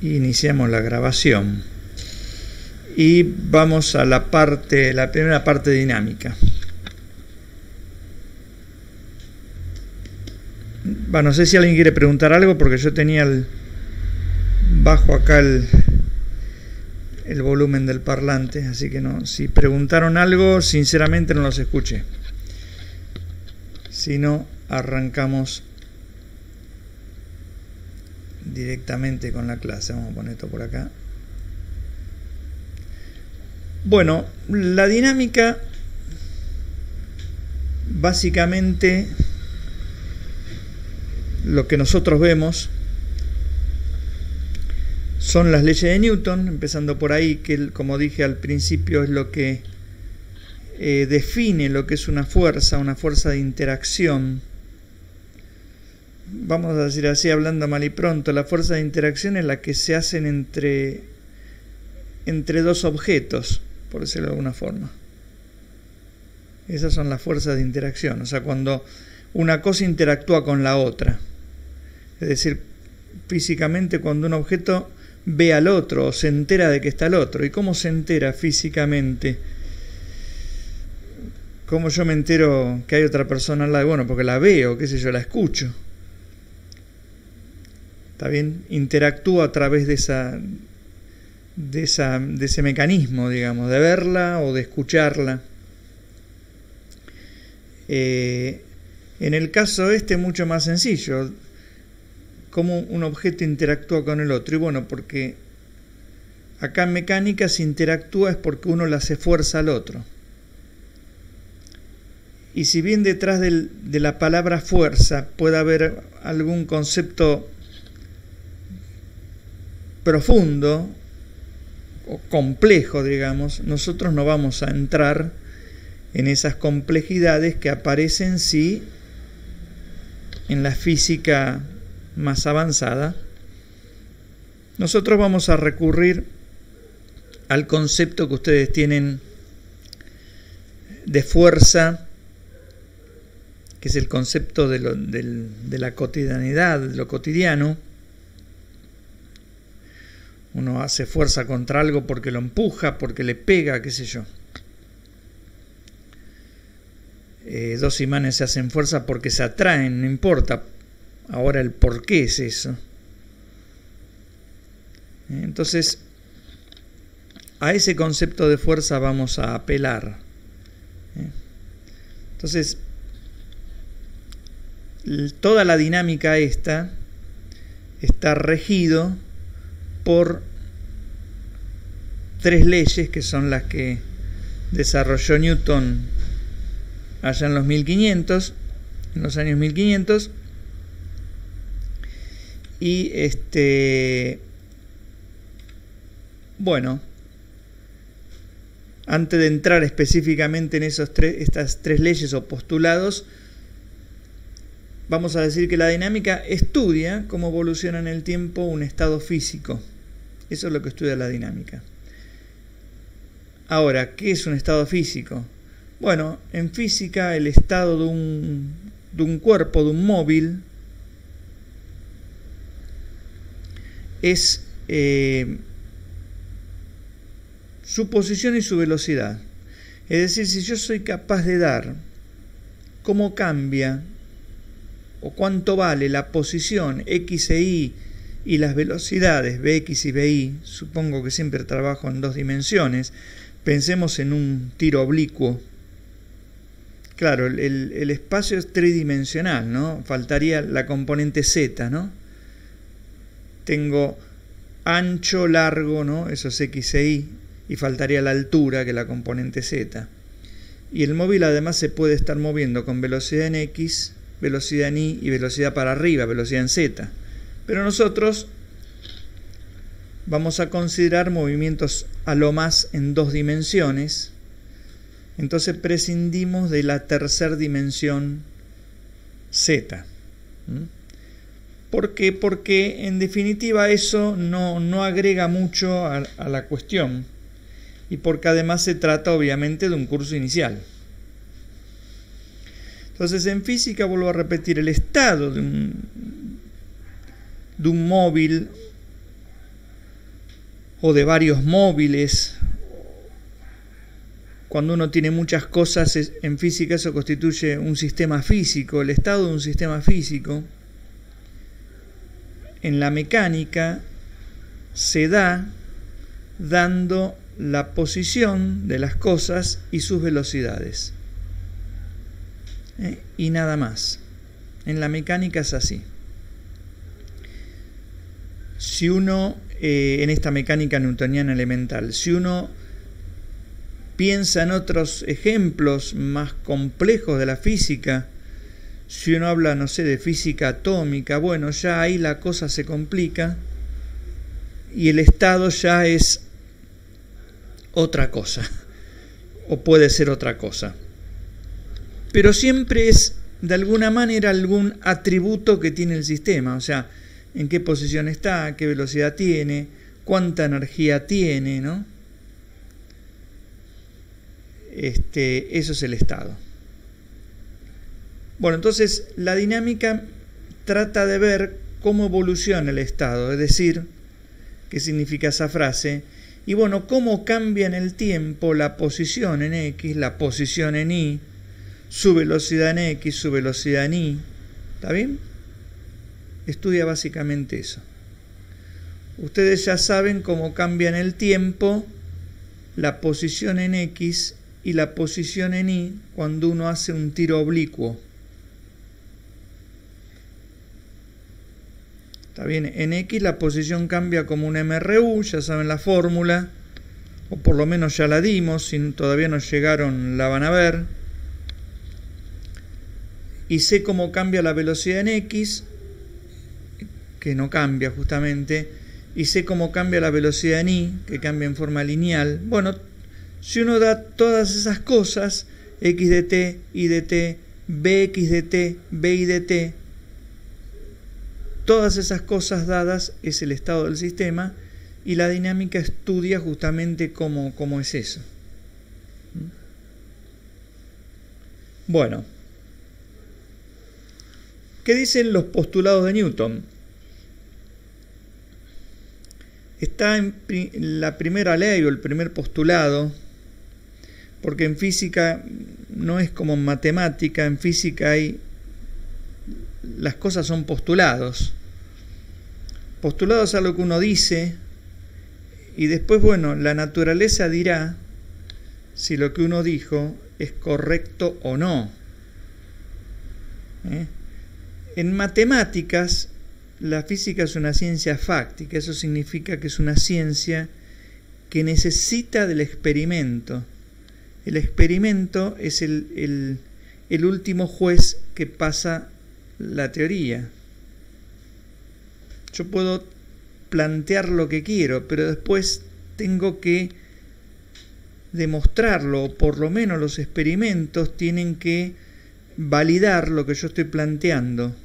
Iniciamos la grabación y vamos a la primera parte dinámica. No sé si alguien quiere preguntar algo, porque yo tenía bajo acá el volumen del parlante, así que no. Si preguntaron algo, sinceramente no los escuché. Si no, arrancamos directamente con la clase. Vamos a poner esto por acá. Bueno, la dinámica básicamente lo que nosotros vemos son las leyes de Newton, empezando por ahí, que como dije al principio es lo que define lo que es una fuerza de interacción. Vamos a decir así, hablando mal y pronto, la fuerza de interacción es la que se hacen entre dos objetos, por decirlo de alguna forma. Esas son las fuerzas de interacción, o sea, cuando una cosa interactúa con la otra. Es decir, físicamente cuando un objeto ve al otro o se entera de que está el otro. ¿Y cómo se entera físicamente? ¿Cómo yo me entero que hay otra persona al lado? Bueno, porque la veo, qué sé yo, la escucho. ¿Está bien? Interactúa a través de ese mecanismo, digamos, de verla o de escucharla. En el caso mucho más sencillo. ¿Cómo un objeto interactúa con el otro? Y bueno, porque acá en mecánica si interactúa es porque uno le hace fuerza al otro. Y si bien detrás de la palabra fuerza puede haber algún concepto profundo o complejo, digamos, nosotros no vamos a entrar en esas complejidades que aparecen sí en la física más avanzada. Nosotros vamos a recurrir al concepto que ustedes tienen de fuerza, que es el concepto de la cotidianidad, de lo cotidiano. Uno hace fuerza contra algo porque lo empuja, porque le pega, qué sé yo. Dos imanes se hacen fuerza porque se atraen, no importa. Ahora el por qué es eso. Entonces, a ese concepto de fuerza vamos a apelar. Entonces, toda la dinámica está regido por tres leyes que son las que desarrolló Newton allá en los 1500, en los años 1500. Y bueno, antes de entrar específicamente en estas tres leyes o postulados, vamos a decir que la dinámica estudia cómo evoluciona en el tiempo un estado físico. Eso es lo que estudia la dinámica. Ahora, ¿qué es un estado físico? Bueno, en física el estado de un cuerpo, de un móvil, es su posición y su velocidad. Es decir, si yo soy capaz de dar cómo cambia o cuánto vale la posición X e Y y las velocidades Bx y By, supongo que siempre trabajo en dos dimensiones, pensemos en un tiro oblicuo. Claro, el espacio es tridimensional, ¿no? Faltaría la componente Z, ¿no? Tengo ancho, largo, ¿no? Eso es X e Y, y faltaría la altura, que es la componente Z. Y el móvil además se puede estar moviendo con velocidad en X, velocidad en Y y velocidad para arriba, velocidad en Z. Pero nosotros vamos a considerar movimientos a lo más en dos dimensiones. Entonces prescindimos de la tercera dimensión Z. ¿Por qué? Porque en definitiva eso no agrega mucho a la cuestión, y porque además se trata obviamente de un curso inicial. Entonces en física, vuelvo a repetir, el estado de un móvil o de varios móviles. Cuando uno tiene muchas cosas en física, eso constituye un sistema físico, el estado de un sistema físico. En la mecánica se da dando la posición de las cosas y sus velocidades. Y nada más. En la mecánica es así. Si uno, en esta mecánica newtoniana elemental, si uno piensa en otros ejemplos más complejos de la física, si uno habla, no sé, de física atómica, bueno, ya ahí la cosa se complica y el estado ya es otra cosa, o puede ser otra cosa. Pero siempre es, de alguna manera, algún atributo que tiene el sistema, o sea, en qué posición está, qué velocidad tiene, cuánta energía tiene, ¿no? Eso es el estado. Bueno, entonces la dinámica trata de ver cómo evoluciona el estado, es decir, qué significa esa frase, y bueno, cómo cambia en el tiempo la posición en X, la posición en Y, su velocidad en X, su velocidad en Y. ¿Está bien? Estudia básicamente eso. Ustedes ya saben cómo cambia en el tiempo la posición en X y la posición en Y cuando uno hace un tiro oblicuo. ¿Está bien? En X la posición cambia como un MRU, ya saben la fórmula, o por lo menos ya la dimos, si todavía no llegaron la van a ver. Y sé cómo cambia la velocidad en X, que no cambia justamente, y sé cómo cambia la velocidad en Y, que cambia en forma lineal. Bueno, si uno da todas esas cosas, x de t, y de t, bx de t, by de t, todas esas cosas dadas es el estado del sistema, y la dinámica estudia justamente cómo es eso. Bueno, ¿qué dicen los postulados de Newton? Está en la primera ley o el primer postulado, porque en física no es como en matemática, en física las cosas son postulados. Postulados es algo que uno dice y después, bueno, la naturaleza dirá si lo que uno dijo es correcto o no. En matemáticas, la física es una ciencia fáctica, eso significa que es una ciencia que necesita del experimento. El experimento es el último juez que pasa la teoría. Yo puedo plantear lo que quiero, pero después tengo que demostrarlo, o por lo menos los experimentos tienen que validar lo que yo estoy planteando.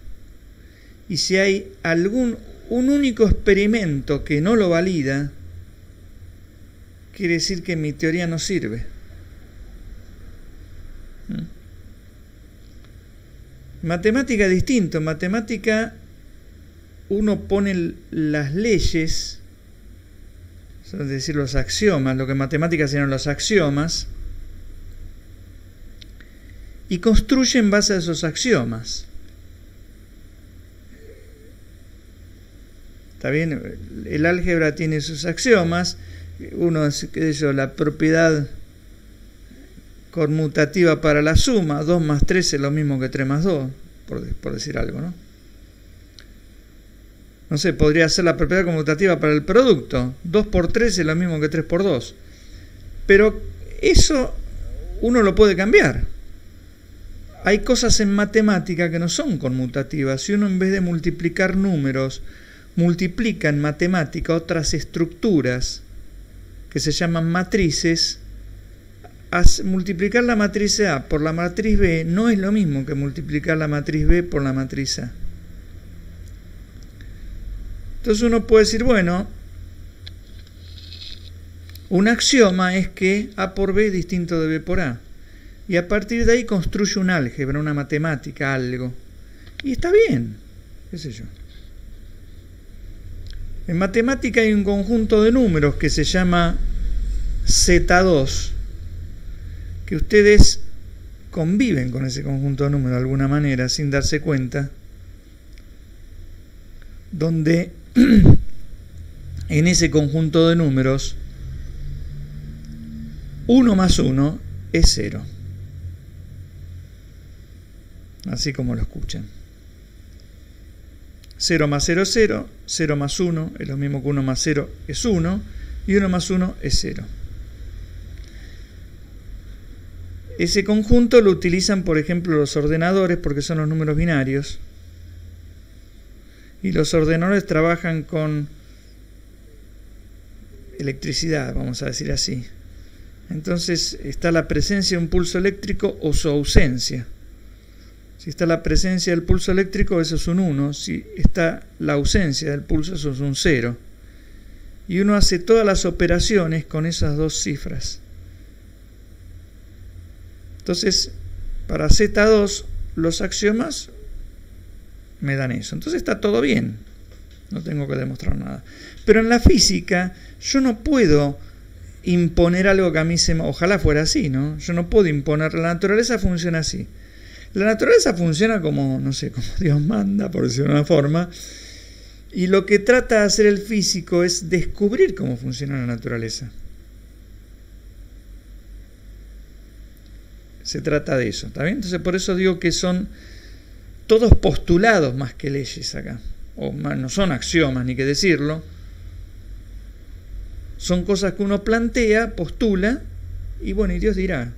Y si hay un único experimento que no lo valida, quiere decir que mi teoría no sirve. Matemática es distinto. En matemática uno pone las leyes, es decir, los axiomas, lo que en matemática serían los axiomas, y construye en base a esos axiomas. ¿Está bien? El álgebra tiene sus axiomas. Uno es, qué sé yo, la propiedad conmutativa para la suma, 2 más 3 es lo mismo que 3 más 2, por decir algo, ¿no? No sé, podría ser la propiedad conmutativa para el producto, 2 por 3 es lo mismo que 3 por 2. Pero eso uno lo puede cambiar. Hay cosas en matemática que no son conmutativas. Si uno en vez de multiplicar números, multiplica en matemática otras estructuras que se llaman matrices, multiplicar la matriz A por la matriz B no es lo mismo que multiplicar la matriz B por la matriz A. Entonces uno puede decir, bueno, un axioma es que A por B es distinto de B por A. Y a partir de ahí construye un álgebra, una matemática, algo. Y está bien, qué sé yo. En matemática hay un conjunto de números que se llama Z2, que ustedes conviven con ese conjunto de números de alguna manera sin darse cuenta, donde en ese conjunto de números 1 más 1 es 0, así como lo escuchan. 0 más 0 es 0, 0 más 1 es lo mismo que 1 más 0 es 1, y 1 más 1 es 0. Ese conjunto lo utilizan, por ejemplo, los ordenadores porque son los números binarios. Y los ordenadores trabajan con electricidad, vamos a decir así. Entonces está la presencia de un pulso eléctrico o su ausencia. Si está la presencia del pulso eléctrico, eso es un 1. Si está la ausencia del pulso, eso es un 0. Y uno hace todas las operaciones con esas dos cifras. Entonces, para Z2, los axiomas me dan eso. Entonces está todo bien. No tengo que demostrar nada. Pero en la física, yo no puedo imponer algo que a mí se me... Ojalá fuera así, ¿no? Yo no puedo imponer. La naturaleza funciona así. La naturaleza funciona como, no sé, como Dios manda, por decirlo de una forma. Y lo que trata de hacer el físico es descubrir cómo funciona la naturaleza. Se trata de eso, ¿está bien? Entonces por eso digo que son todos postulados más que leyes acá. O más, no son axiomas, ni que decirlo. Son cosas que uno plantea, postula, y bueno, y Dios dirá.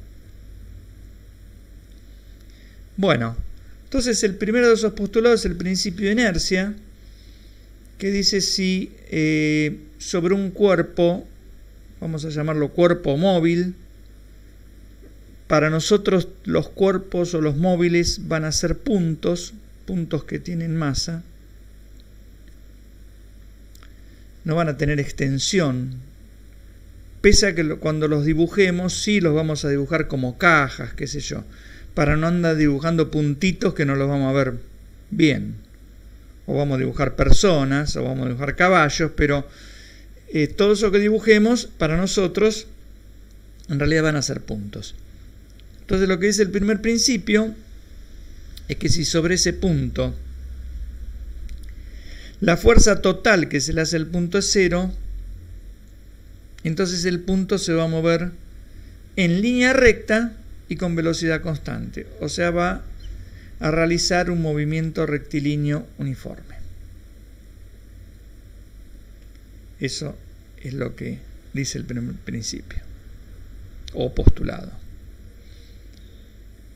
Bueno, entonces el primero de esos postulados es el principio de inercia, que dice si sobre un cuerpo, vamos a llamarlo cuerpo móvil, para nosotros los cuerpos o los móviles van a ser puntos que tienen masa, no van a tener extensión, pese a que cuando los dibujemos sí los vamos a dibujar como cajas, qué sé yo, para no andar dibujando puntitos que no los vamos a ver bien, o vamos a dibujar personas, o vamos a dibujar caballos, pero todo eso que dibujemos para nosotros en realidad van a ser puntos. Entonces lo que dice el primer principio es que si sobre ese punto la fuerza total que se le hace al punto es 0, entonces el punto se va a mover en línea recta y con velocidad constante. O sea, va a realizar un movimiento rectilíneo uniforme. Eso es lo que dice el primer principio o postulado.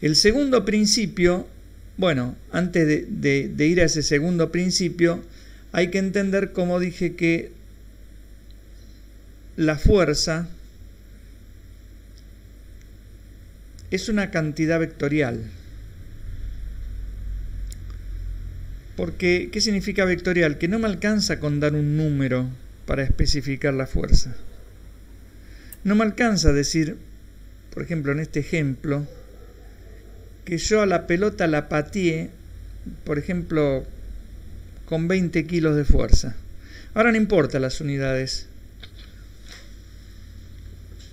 El segundo principio, bueno, antes de ir a ese segundo principio, hay que entender, como dije, que la fuerza es una cantidad vectorial. Porque, ¿qué significa vectorial? Que no me alcanza con dar un número para especificar la fuerza. No me alcanza a decir, por ejemplo, en este ejemplo, que yo a la pelota la pateé, por ejemplo, con 20 kilos de fuerza. Ahora no importa las unidades.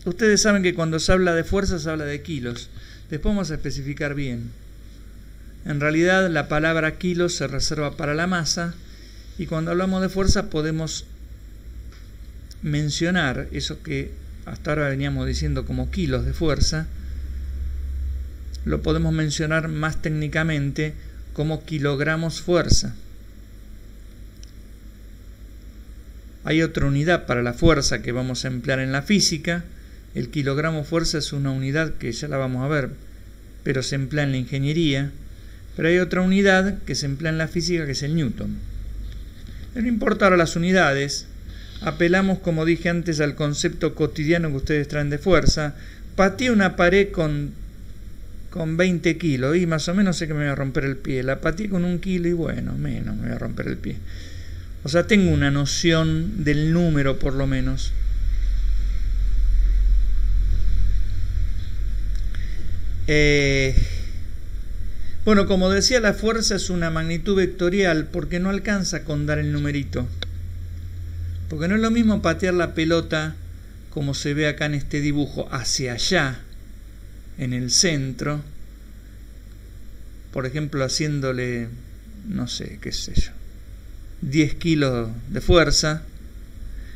Ustedes saben que cuando se habla de fuerza se habla de kilos. Después vamos a especificar bien. En realidad la palabra kilos se reserva para la masa, y cuando hablamos de fuerza podemos mencionar eso que hasta ahora veníamos diciendo como kilos de fuerza, lo podemos mencionar más técnicamente como kilogramos fuerza. Hay otra unidad para la fuerza que vamos a emplear en la física. El kilogramo fuerza es una unidad que ya la vamos a ver, pero se emplea en la ingeniería. Pero hay otra unidad que se emplea en la física, que es el newton. No importa ahora las unidades, apelamos, como dije antes, al concepto cotidiano que ustedes traen de fuerza. Pateé una pared con 20 kilos y más o menos sé que me voy a romper el pie. La pateé con 1 kilo y bueno, menos me voy a romper el pie. O sea, tengo una noción del número por lo menos. Bueno, como decía, la fuerza es una magnitud vectorial porque no alcanza con dar el numerito. Porque no es lo mismo patear la pelota como se ve acá en este dibujo, hacia allá, en el centro, por ejemplo haciéndole, no sé, qué sé yo, 10 kilos de fuerza,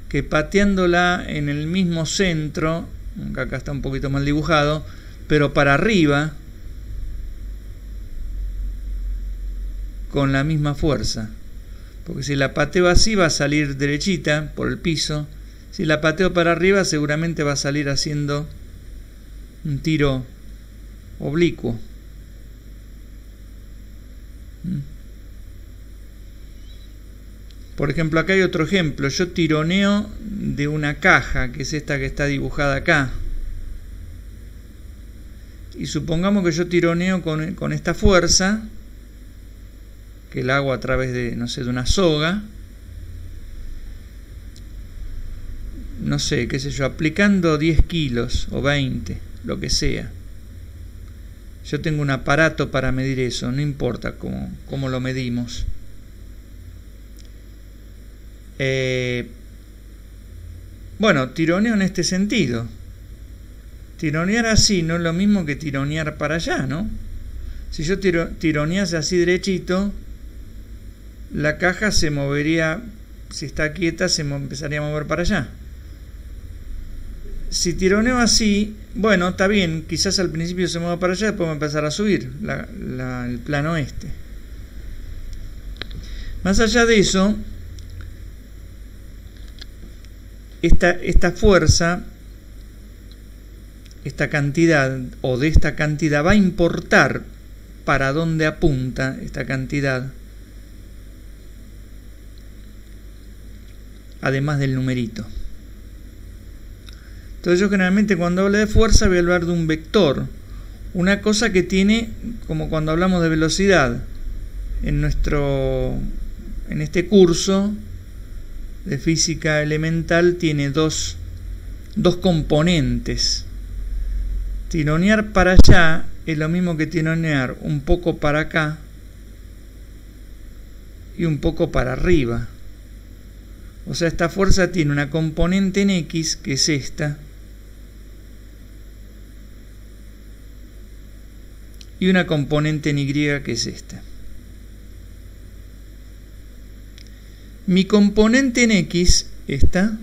que pateándola en el mismo centro, aunque acá está un poquito mal dibujado, pero para arriba, con la misma fuerza. Porque si la pateo así va a salir derechita por el piso. Si la pateo para arriba seguramente va a salir haciendo un tiro oblicuo. Por ejemplo, acá hay otro ejemplo. Yo tironeo de una caja, que es esta que está dibujada acá. Y supongamos que yo tironeo con esta fuerza, que la hago a través de, no sé, de una soga. No sé, qué sé yo, aplicando 10 kilos o 20, lo que sea. Yo tengo un aparato para medir eso, no importa cómo lo medimos. Bueno, tironeo en este sentido. Tironear así no es lo mismo que tironear para allá, ¿no? Si yo tironease así derechito, la caja se movería, si está quieta, se empezaría a mover para allá. Si tironeo así, bueno, está bien, quizás al principio se mueva para allá, después va a empezar a subir el plano este. Más allá de eso, esta fuerza, esta cantidad o de esta cantidad va a importar para dónde apunta esta cantidad, además del numerito. Entonces yo generalmente cuando hablo de fuerza voy a hablar de un vector, una cosa que tiene, como cuando hablamos de velocidad, en este curso de física elemental tiene dos componentes. Tironear para allá es lo mismo que tironear un poco para acá y un poco para arriba. O sea, esta fuerza tiene una componente en X, que es esta, y una componente en Y, que es esta. Mi componente en X, esta,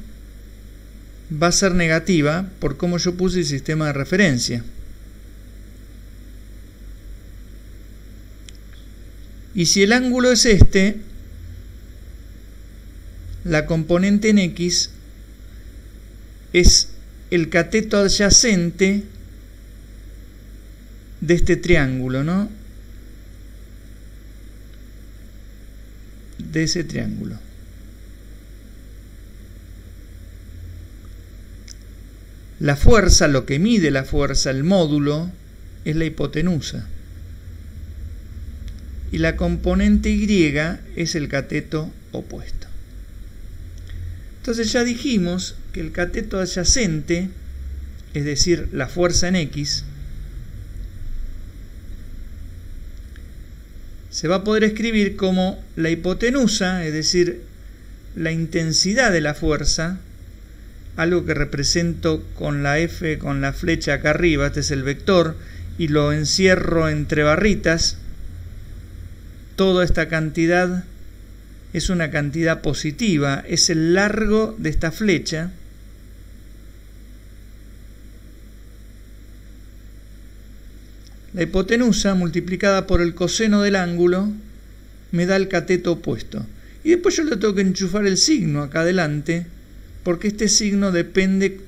va a ser negativa por cómo yo puse el sistema de referencia. Y si el ángulo es este, la componente en X es el cateto adyacente de este triángulo, ¿no? De ese triángulo. La fuerza, lo que mide la fuerza, el módulo, es la hipotenusa. Y la componente Y es el cateto opuesto. Entonces ya dijimos que el cateto adyacente, es decir, la fuerza en X, se va a poder escribir como la hipotenusa, es decir, la intensidad de la fuerza, algo que represento con la F, con la flecha acá arriba, este es el vector, y lo encierro entre barritas. Toda esta cantidad es una cantidad positiva, es el largo de esta flecha. La hipotenusa multiplicada por el coseno del ángulo me da el cateto opuesto. Y después yo le tengo que enchufar el signo acá adelante, porque este signo depende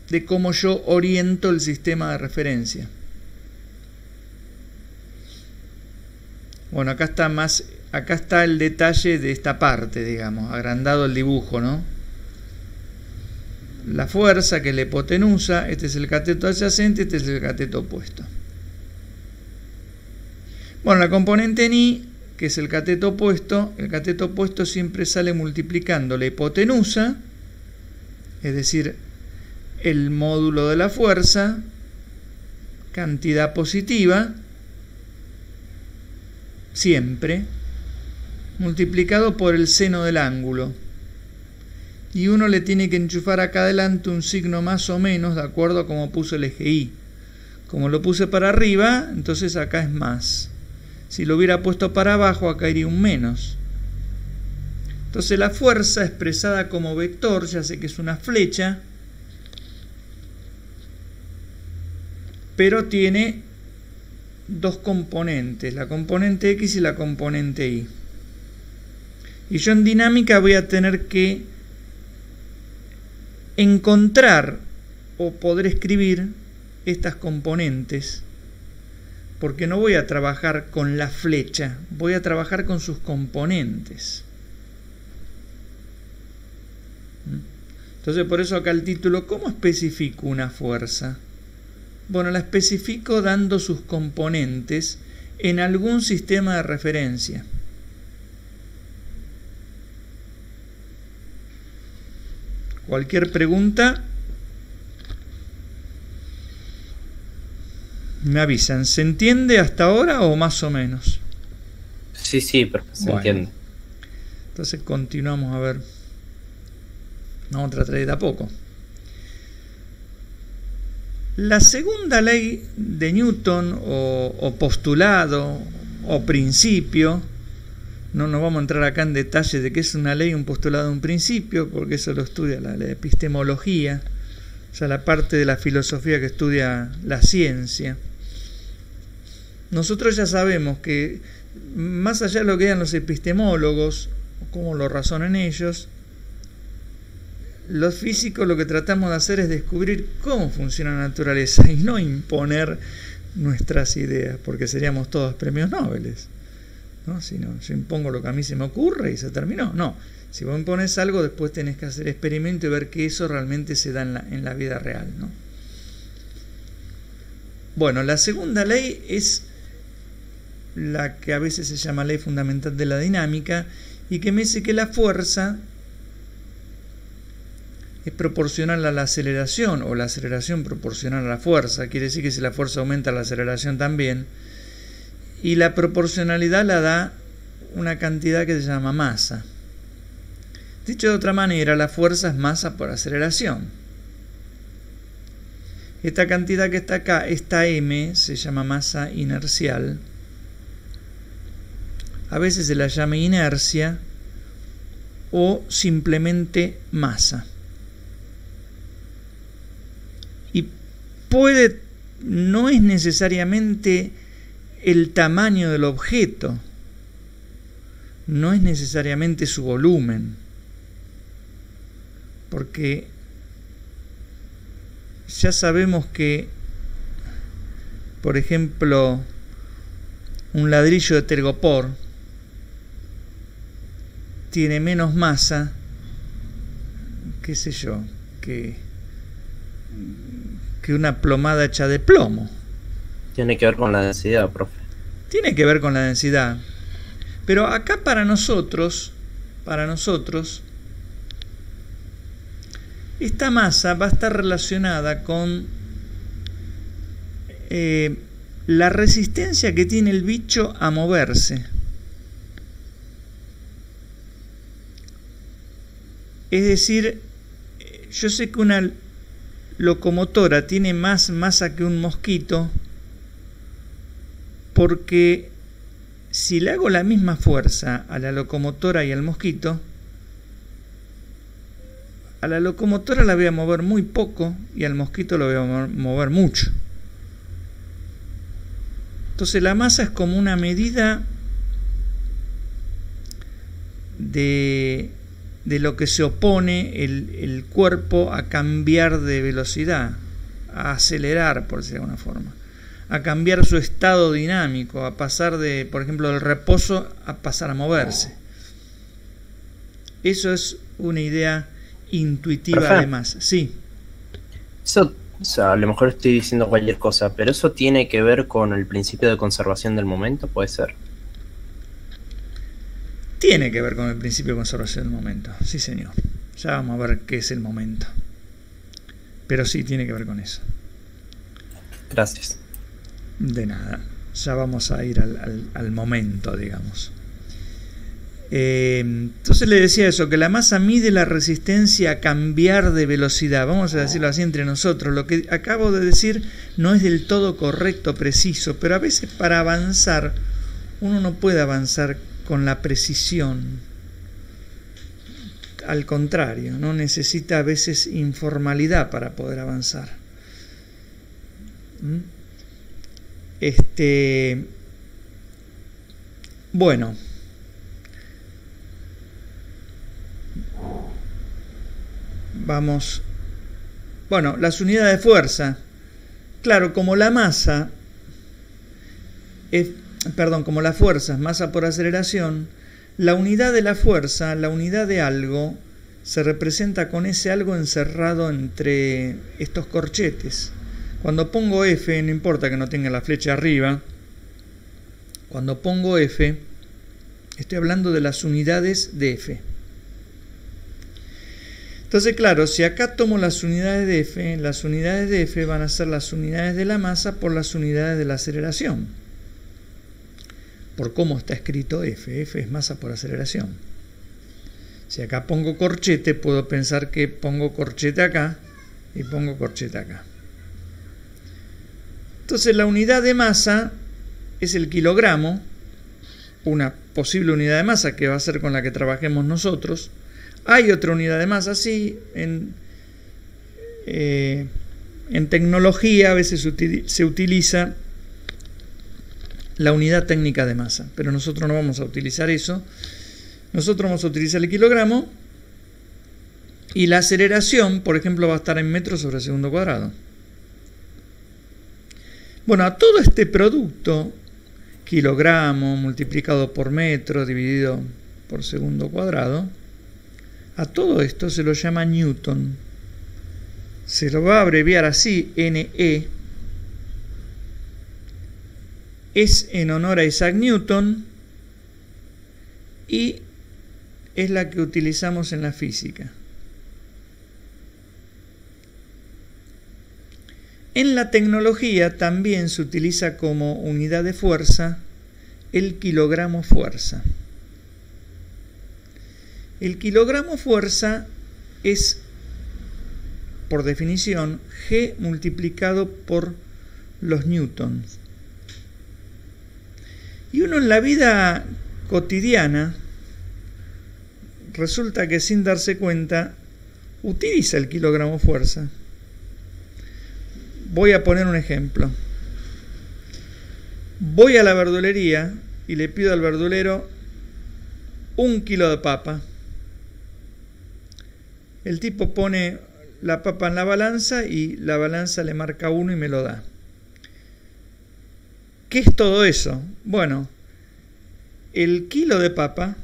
de cómo yo oriento el sistema de referencia. Bueno, acá está el detalle de esta parte, digamos, agrandado el dibujo, ¿no? La fuerza, que es la hipotenusa, este es el cateto adyacente, este es el cateto opuesto. Bueno, la componente en Y, que es el cateto opuesto siempre sale multiplicando la hipotenusa, es decir, el módulo de la fuerza, cantidad positiva, siempre, multiplicado por el seno del ángulo. y uno le tiene que enchufar acá adelante un signo más o menos de acuerdo a cómo puso el eje Y. Como lo puse para arriba, entonces acá es más. Si lo hubiera puesto para abajo, acá iría un menos. Entonces la fuerza expresada como vector, ya sé que es una flecha, pero tiene dos componentes, la componente X y la componente Y. Y yo en dinámica voy a tener que encontrar o poder escribir estas componentes, porque no voy a trabajar con la flecha, voy a trabajar con sus componentes. Entonces por eso acá el título, ¿cómo especifico una fuerza? Bueno, la especifico dando sus componentes en algún sistema de referencia. Cualquier pregunta, me avisan. ¿Se entiende hasta ahora o más o menos? Sí, pero se entiende. Entonces continuamos a ver. Vamos a tratar de a poco. La segunda ley de Newton, o postulado, o principio, no nos vamos a entrar acá en detalle de qué es una ley, un postulado, un principio, porque eso lo estudia la epistemología, o sea, la parte de la filosofía que estudia la ciencia. Nosotros ya sabemos que, más allá de lo que digan los epistemólogos, o cómo lo razonan ellos, los físicos lo que tratamos de hacer es descubrir cómo funciona la naturaleza y no imponer nuestras ideas, porque seríamos todos premios Nobel, ¿no? Si no, yo impongo lo que a mí se me ocurre y se terminó. No, si vos impones algo, después tenés que hacer experimento y ver que eso realmente se da en la vida real, ¿no? Bueno, la segunda ley es la que a veces se llama ley fundamental de la dinámica y que me dice que la fuerza es proporcional a la aceleración, o la aceleración proporcional a la fuerza. Quiere decir que si la fuerza aumenta, la aceleración también. Y la proporcionalidad la da una cantidad que se llama masa. Dicho de otra manera, la fuerza es masa por aceleración. Esta cantidad que está acá, esta m, se llama masa inercial. A veces se la llama inercia o simplemente masa. Y no es necesariamente el tamaño del objeto, no es necesariamente su volumen, porque ya sabemos que, por ejemplo, un ladrillo de telgopor tiene menos masa, qué sé yo, que una plomada hecha de plomo. Tiene que ver con la densidad, profe. Tiene que ver con la densidad. Pero acá para nosotros, esta masa va a estar relacionada con la resistencia que tiene el bicho a moverse. Es decir, yo sé que una locomotora tiene más masa que un mosquito, porque si le hago la misma fuerza a la locomotora y al mosquito, a la locomotora la voy a mover muy poco y al mosquito lo voy a mover mucho. Entonces la masa es como una medida de lo que se opone el cuerpo a cambiar de velocidad, a acelerar, por decirlo de alguna forma, a cambiar su estado dinámico, a pasar de, por ejemplo, del reposo a pasar a moverse. Eso es una idea intuitiva de masa. Sí. Eso, o sea, a lo mejor estoy diciendo cualquier cosa, pero eso tiene que ver con el principio de conservación del momento, ¿puede ser? Tiene que ver con el principio de conservación del momento, sí señor. Ya vamos a ver qué es el momento. Pero sí, tiene que ver con eso. Gracias. De nada, ya vamos a ir al momento, digamos. Entonces le decía eso, que la masa mide la resistencia a cambiar de velocidad. Vamos a decirlo así entre nosotros. Lo que acabo de decir no es del todo correcto, preciso, pero a veces para avanzar uno no puede avanzar con la precisión. Al contrario, no necesita a veces informalidad para poder avanzar. Bueno. Vamos. Bueno, las unidades de fuerza. Claro, como la masa como la fuerza es masa por aceleración, la unidad de la fuerza, la unidad de algo, se representa con ese algo encerrado entre estos corchetes. Cuando pongo F, no importa que no tenga la flecha arriba, cuando pongo F, estoy hablando de las unidades de F. Entonces, claro, si acá tomo las unidades de F van a ser las unidades de la masa por las unidades de la aceleración. Por cómo está escrito F. F es masa por aceleración. Si acá pongo corchete, puedo pensar que pongo corchete acá y pongo corchete acá. Entonces, la unidad de masa es el kilogramo, una posible unidad de masa que va a ser con la que trabajemos nosotros. Hay otra unidad de masa, sí, en tecnología a veces se utiliza la unidad técnica de masa, pero nosotros no vamos a utilizar eso. Nosotros vamos a utilizar el kilogramo y la aceleración, por ejemplo, va a estar en metros sobre segundo cuadrado. Bueno, a todo este producto, kilogramo multiplicado por metro dividido por segundo cuadrado, a todo esto se lo llama Newton. Se lo va a abreviar así, NE. Es en honor a Isaac Newton y es la que utilizamos en la física. En la tecnología también se utiliza como unidad de fuerza el kilogramo fuerza. El kilogramo fuerza es, por definición, G multiplicado por los newtons. Y uno en la vida cotidiana resulta que sin darse cuenta utiliza el kilogramo fuerza. Voy a poner un ejemplo. Voy a la verdulería y le pido al verdulero 1 kilo de papa. El tipo pone la papa en la balanza y la balanza le marca 1 y me lo da. ¿Qué es todo eso? Bueno, el kilo de papa,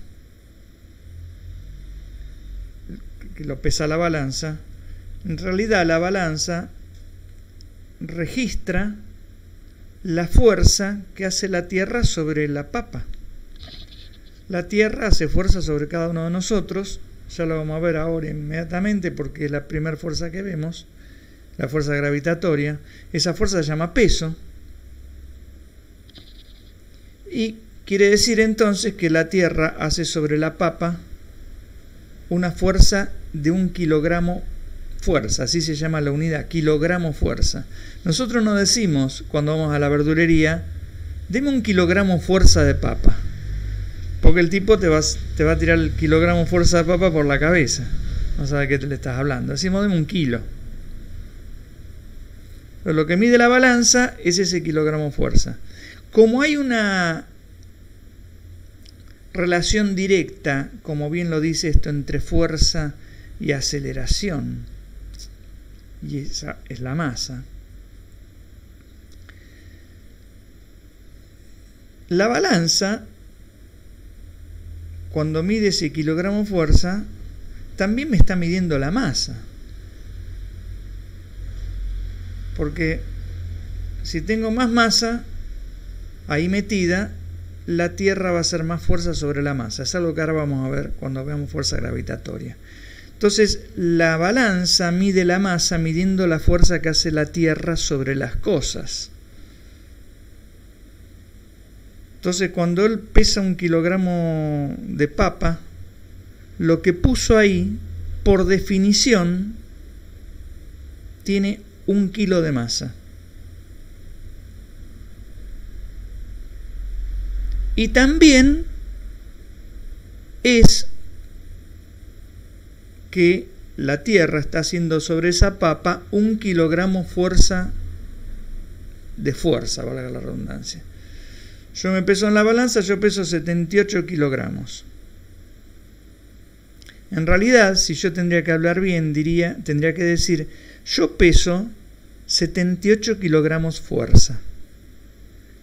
que lo pesa la balanza, en realidad la balanza registra la fuerza que hace la Tierra sobre la papa. La Tierra hace fuerza sobre cada uno de nosotros. Ya lo vamos a ver ahora inmediatamente porque es la primera fuerza que vemos, la fuerza gravitatoria. Esa fuerza se llama peso. Y quiere decir entonces que la Tierra hace sobre la papa una fuerza de 1 kilogramo fuerza. Así se llama la unidad, kilogramo fuerza. Nosotros no decimos cuando vamos a la verdulería, deme 1 kilogramo fuerza de papa. Porque el tipo te va a tirar el kilogramo fuerza de papa por la cabeza. No sabe qué le estás hablando. Decimos, deme 1 kilo. Pero lo que mide la balanza es ese kilogramo fuerza. Como hay una relación directa, como bien lo dice esto, entre fuerza y aceleración, y esa es la masa, la balanza, cuando mide ese kilogramo fuerza, también me está midiendo la masa. Porque si tengo más masa ahí metida, la Tierra va a hacer más fuerza sobre la masa. Es algo que ahora vamos a ver cuando veamos fuerza gravitatoria. Entonces, la balanza mide la masa midiendo la fuerza que hace la Tierra sobre las cosas. Entonces, cuando él pesa 1 kilogramo de papa, lo que puso ahí, por definición, tiene 1 kilo de masa. Y también es que la Tierra está haciendo sobre esa papa 1 kilogramo de fuerza, valga la redundancia. Yo me peso en la balanza, yo peso 78 kilogramos. En realidad, si yo tendría que hablar bien, tendría que decir, yo peso 78 kilogramos fuerza.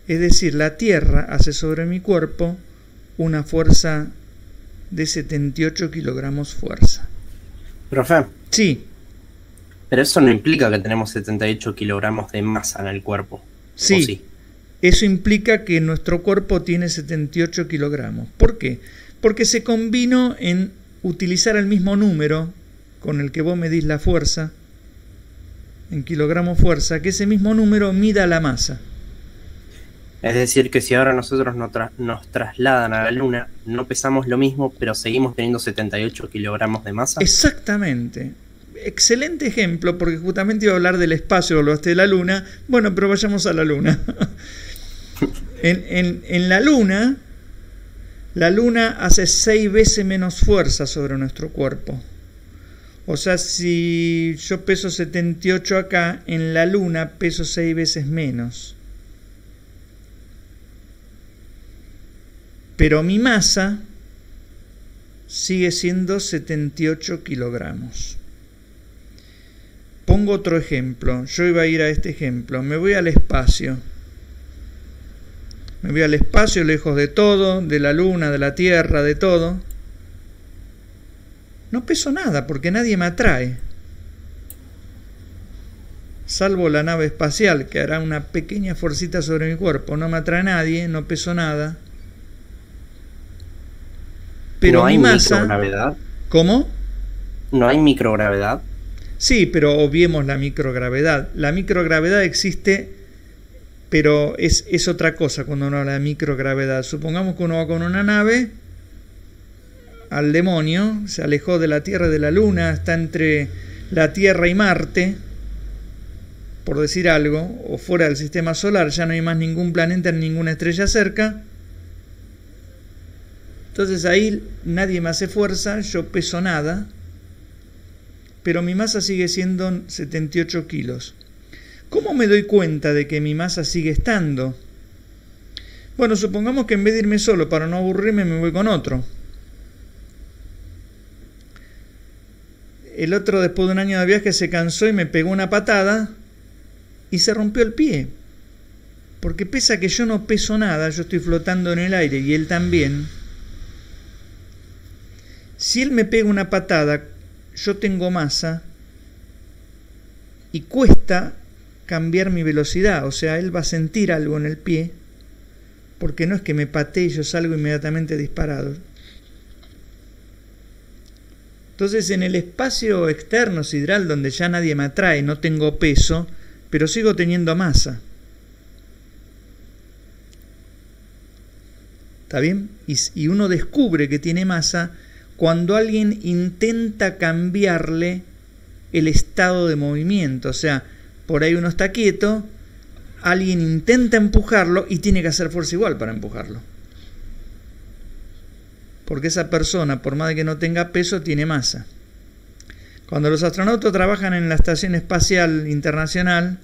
Es decir, la Tierra hace sobre mi cuerpo una fuerza de 78 kilogramos fuerza. Profe. Sí. Pero eso no implica que tenemos 78 kilogramos de masa en el cuerpo. Sí. ¿O sí? Eso implica que nuestro cuerpo tiene 78 kilogramos. ¿Por qué? Porque se combinó en utilizar el mismo número con el que vos medís la fuerza, en kilogramos fuerza, que ese mismo número mida la masa. Es decir, que si ahora nosotros nos trasladan a la Luna, no pesamos lo mismo, pero seguimos teniendo 78 kilogramos de masa. Exactamente. Excelente ejemplo, porque justamente iba a hablar del espacio, hablaste de la Luna. Bueno, pero vayamos a la Luna. En la Luna hace 6 veces menos fuerza sobre nuestro cuerpo. O sea, si yo peso 78 acá, en la Luna peso 6 veces menos. Pero mi masa sigue siendo 78 kilogramos. Pongo otro ejemplo. Yo iba a ir a este ejemplo. Me voy al espacio. Me voy al espacio lejos de todo, de la Luna, de la Tierra, de todo. No peso nada porque nadie me atrae. Salvo la nave espacial que hará una pequeña fuercita sobre mi cuerpo. No me atrae nadie, no peso nada. Pero ¿No hay mi masa... microgravedad? ¿Cómo? ¿No hay microgravedad? Sí, pero obviemos la microgravedad. La microgravedad existe, pero es otra cosa cuando uno habla de microgravedad. Supongamos que uno va con una nave al demonio, se alejó de la Tierra y de la Luna, está entre la Tierra y Marte, por decir algo, o fuera del sistema solar, ya no hay más ningún planeta ni ninguna estrella cerca. Entonces ahí nadie me hace fuerza, yo peso nada, pero mi masa sigue siendo 78 kilos. ¿Cómo me doy cuenta de que mi masa sigue estando? Bueno, supongamos que en vez de irme solo, para no aburrirme, me voy con otro. El otro, después de un año de viaje, se cansó y me pegó una patada y se rompió el pie. Porque pese a que yo no peso nada, yo estoy flotando en el aire y él también. Si él me pega una patada, yo tengo masa y cuesta cambiar mi velocidad. O sea, él va a sentir algo en el pie, porque no es que me patee y yo salgo inmediatamente disparado. Entonces, en el espacio externo sideral, donde ya nadie me atrae, no tengo peso, pero sigo teniendo masa. ¿Está bien? Y uno descubre que tiene masa cuando alguien intenta cambiarle el estado de movimiento. O sea, por ahí uno está quieto, alguien intenta empujarlo y tiene que hacer fuerza igual para empujarlo. Porque esa persona, por más de que no tenga peso, tiene masa. Cuando los astronautas trabajan en la Estación Espacial Internacional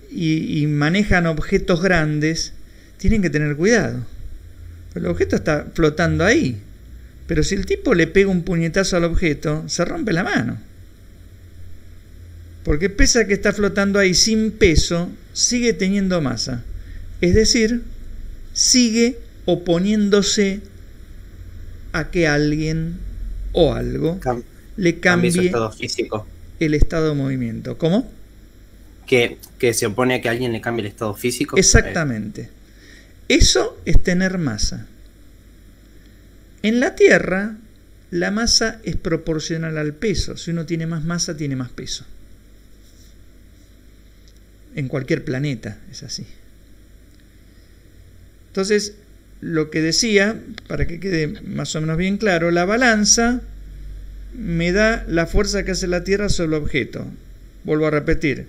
y manejan objetos grandes, tienen que tener cuidado. El objeto está flotando ahí. Pero si el tipo le pega un puñetazo al objeto, se rompe la mano. Porque pese a que está flotando ahí sin peso, sigue teniendo masa. Es decir, sigue oponiéndose a que alguien o algo le cambie su estado físico. El estado de movimiento. ¿Cómo? Que se opone a que alguien le cambie el estado físico. Exactamente. Eso es tener masa. En la Tierra, la masa es proporcional al peso. Si uno tiene más masa, tiene más peso. En cualquier planeta es así. Entonces, lo que decía, para que quede más o menos bien claro, la balanza me da la fuerza que hace la Tierra sobre el objeto. Vuelvo a repetir,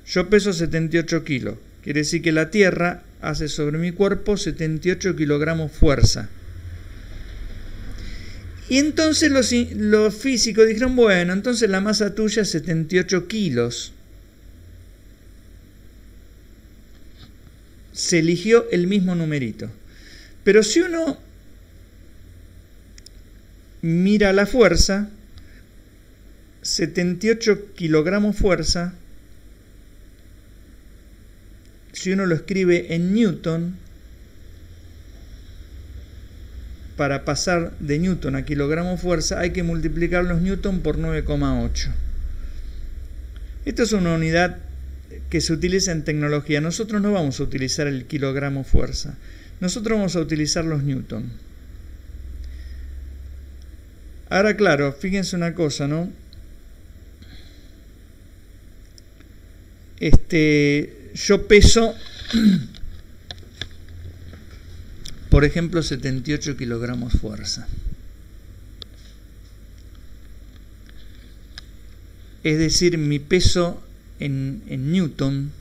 yo peso 78 kilos, quiere decir que la Tierra hace sobre mi cuerpo 78 kilogramos fuerza. Y entonces los físicos dijeron, bueno, entonces la masa tuya es 78 kilos. Se eligió el mismo numerito. Pero si uno mira la fuerza, 78 kilogramos fuerza, si uno lo escribe en newton, para pasar de newton a kilogramo fuerza hay que multiplicar los newton por 9,8. Esto es una unidad que se utiliza en tecnología. Nosotros no vamos a utilizar el kilogramo fuerza. Nosotros vamos a utilizar los newton. Ahora, claro, fíjense una cosa, ¿no? Yo peso, por ejemplo, 78 kilogramos fuerza. Es decir, mi peso en newton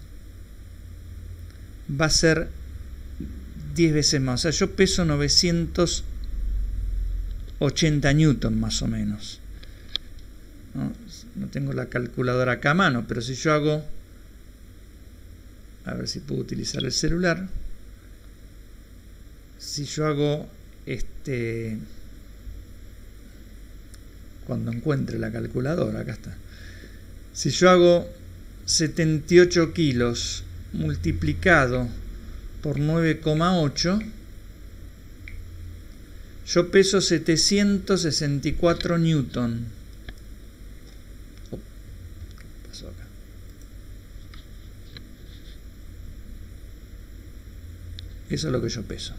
va a ser 10 veces más. O sea, yo peso 980 newton más o menos. No tengo la calculadora acá a mano, pero si yo hago... A ver si puedo utilizar el celular. Si yo hago cuando encuentre la calculadora, acá está. Si yo hago 78 kilos multiplicado por 9,8, yo peso 764 newton. ¿Qué pasó acá? Eso es lo que yo peso.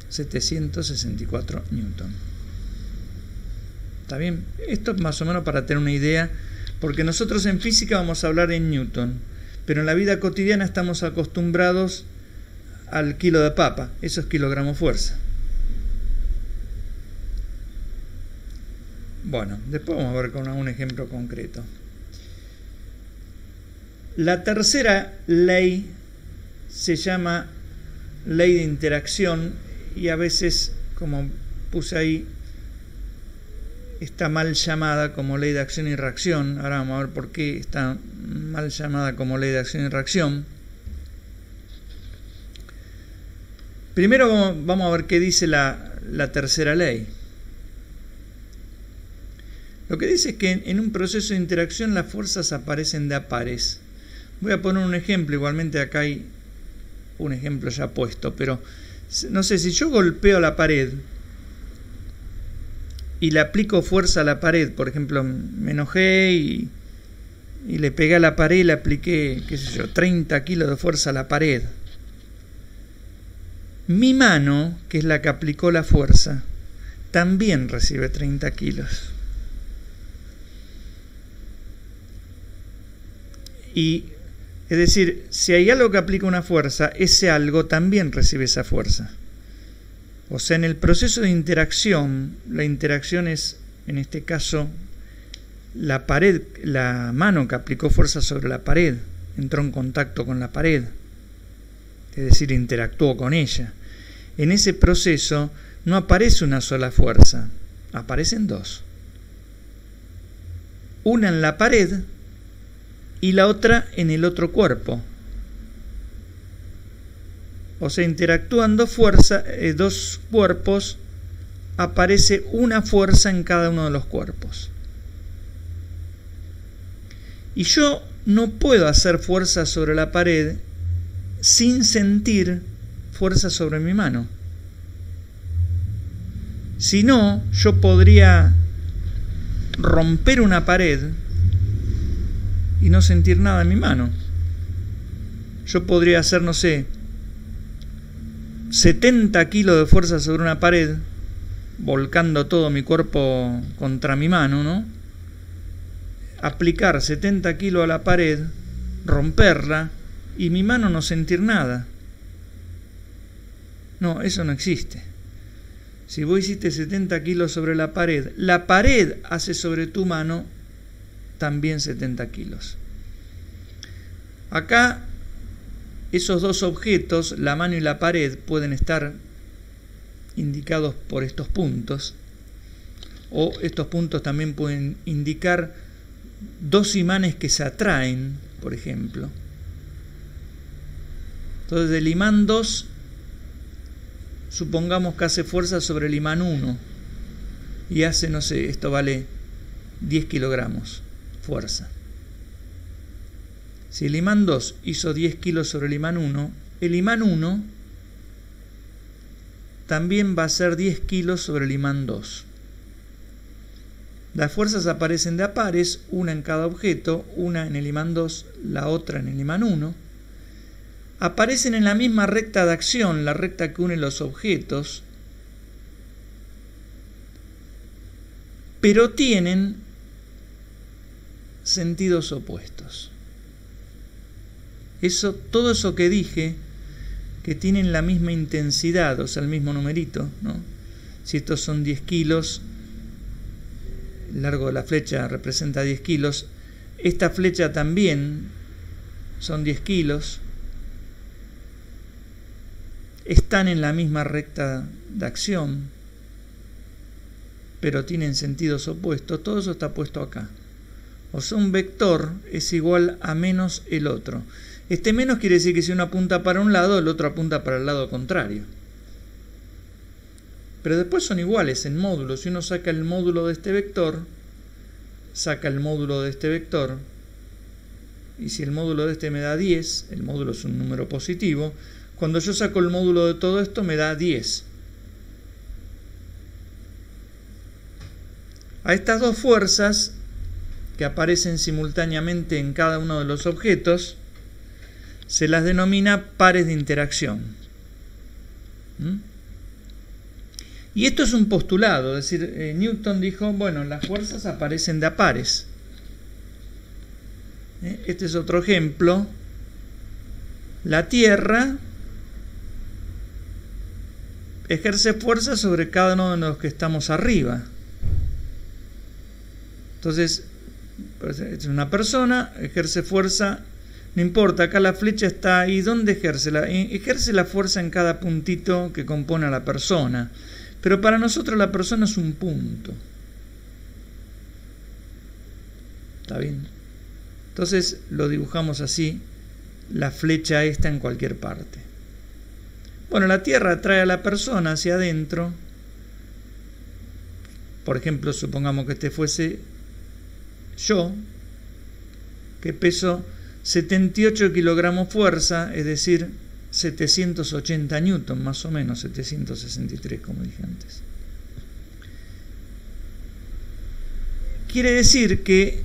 764 newton. ¿Está bien? Esto más o menos para tener una idea, porque nosotros en física vamos a hablar en newton, pero en la vida cotidiana estamos acostumbrados al kilo de papa. Eso es kilogramo fuerza. Bueno, después vamos a ver con un ejemplo concreto. La tercera ley se llama ley de interacción y a veces, como puse ahí, está mal llamada como ley de acción y reacción. Ahora vamos a ver por qué está mal llamada como ley de acción y reacción. Primero vamos a ver qué dice la tercera ley. Lo que dice es que en un proceso de interacción las fuerzas aparecen de a pares. Voy a poner un ejemplo, igualmente acá hay un ejemplo ya puesto, pero no sé, si yo golpeo la pared y le aplico fuerza a la pared, por ejemplo, me enojé y le pegué a la pared y le apliqué, qué sé yo, 30 kilos de fuerza a la pared. Mi mano, que es la que aplicó la fuerza, también recibe 30 kilos. Y, es decir, si hay algo que aplica una fuerza, ese algo también recibe esa fuerza. O sea, en el proceso de interacción, la interacción es, en este caso, la pared, la mano que aplicó fuerza sobre la pared, entró en contacto con la pared, es decir, interactuó con ella. En ese proceso no aparece una sola fuerza, aparecen dos. Una en la pared y la otra en el otro cuerpo. O sea, interactúan dos cuerpos, aparece una fuerza en cada uno de los cuerpos. Y yo no puedo hacer fuerza sobre la pared sin sentir fuerza sobre mi mano. Si no, yo podría romper una pared y no sentir nada en mi mano. Yo podría hacer, no sé, 70 kilos de fuerza sobre una pared, volcando todo mi cuerpo contra mi mano, ¿no? Aplicar 70 kilos a la pared, romperla y mi mano no sentir nada. No, eso no existe. Si vos hiciste 70 kilos sobre la pared hace sobre tu mano también 70 kilos. Acá, esos dos objetos, la mano y la pared, pueden estar indicados por estos puntos, o estos puntos también pueden indicar dos imanes que se atraen, por ejemplo. Entonces el imán 2, supongamos que hace fuerza sobre el imán 1 y hace, no sé, esto vale 10 kilogramos, fuerza. Si el imán 2 hizo 10 kilos sobre el imán 1, el imán 1 también va a ser 10 kilos sobre el imán 2. Las fuerzas aparecen de a pares, una en cada objeto, una en el imán 2, la otra en el imán 1. Aparecen en la misma recta de acción, la recta que une los objetos, pero tienen sentidos opuestos. Todo eso que dije, que tienen la misma intensidad, o sea, el mismo numerito, ¿no? Si estos son 10 kilos, el largo de la flecha representa 10 kilos, esta flecha también son 10 kilos, están en la misma recta de acción, pero tienen sentidos opuestos. Todo eso está puesto acá. O sea, un vector es igual a menos el otro. Este menos quiere decir que si uno apunta para un lado, el otro apunta para el lado contrario. Pero después son iguales en módulos. Si uno saca el módulo de este vector, saca el módulo de este vector, y si el módulo de este me da 10, el módulo es un número positivo, cuando yo saco el módulo de todo esto me da 10. A estas dos fuerzas, que aparecen simultáneamente en cada uno de los objetos, se las denomina pares de interacción. Y esto es un postulado, es decir, Newton dijo, bueno, las fuerzas aparecen de a pares. Este es otro ejemplo. La Tierra ejerce fuerza sobre cada uno de los que estamos arriba. Entonces, es una persona, ejerce fuerza, no importa, acá la flecha está ahí, ¿dónde ejerce? Ejerce la fuerza en cada puntito que compone a la persona. Pero para nosotros la persona es un punto. ¿Está bien? Entonces lo dibujamos así, la flecha esta en cualquier parte. Bueno, la Tierra atrae a la persona hacia adentro. Por ejemplo, supongamos que este fuese yo, que peso 78 kilogramos fuerza, es decir, 780 newton, más o menos, 763, como dije antes. Quiere decir que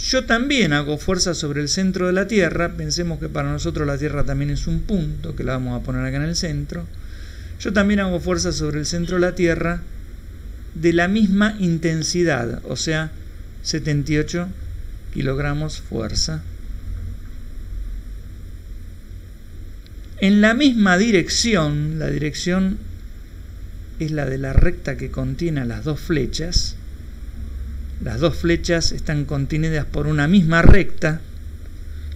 yo también hago fuerza sobre el centro de la Tierra. Pensemos que para nosotros la Tierra también es un punto, que la vamos a poner acá en el centro. Yo también hago fuerza sobre el centro de la Tierra de la misma intensidad, o sea, 78 kilogramos fuerza. En la misma dirección, la dirección es la de la recta que contiene a las dos flechas. Las dos flechas están contenidas por una misma recta,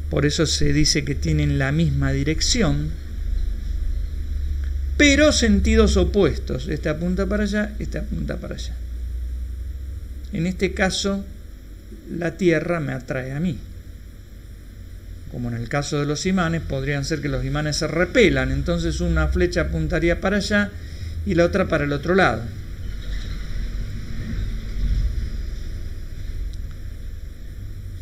por eso se dice que tienen la misma dirección, pero sentidos opuestos. Esta apunta para allá, esta apunta para allá. En este caso, la Tierra me atrae a mí. Como en el caso de los imanes, podrían ser que los imanes se repelan, entonces una flecha apuntaría para allá y la otra para el otro lado.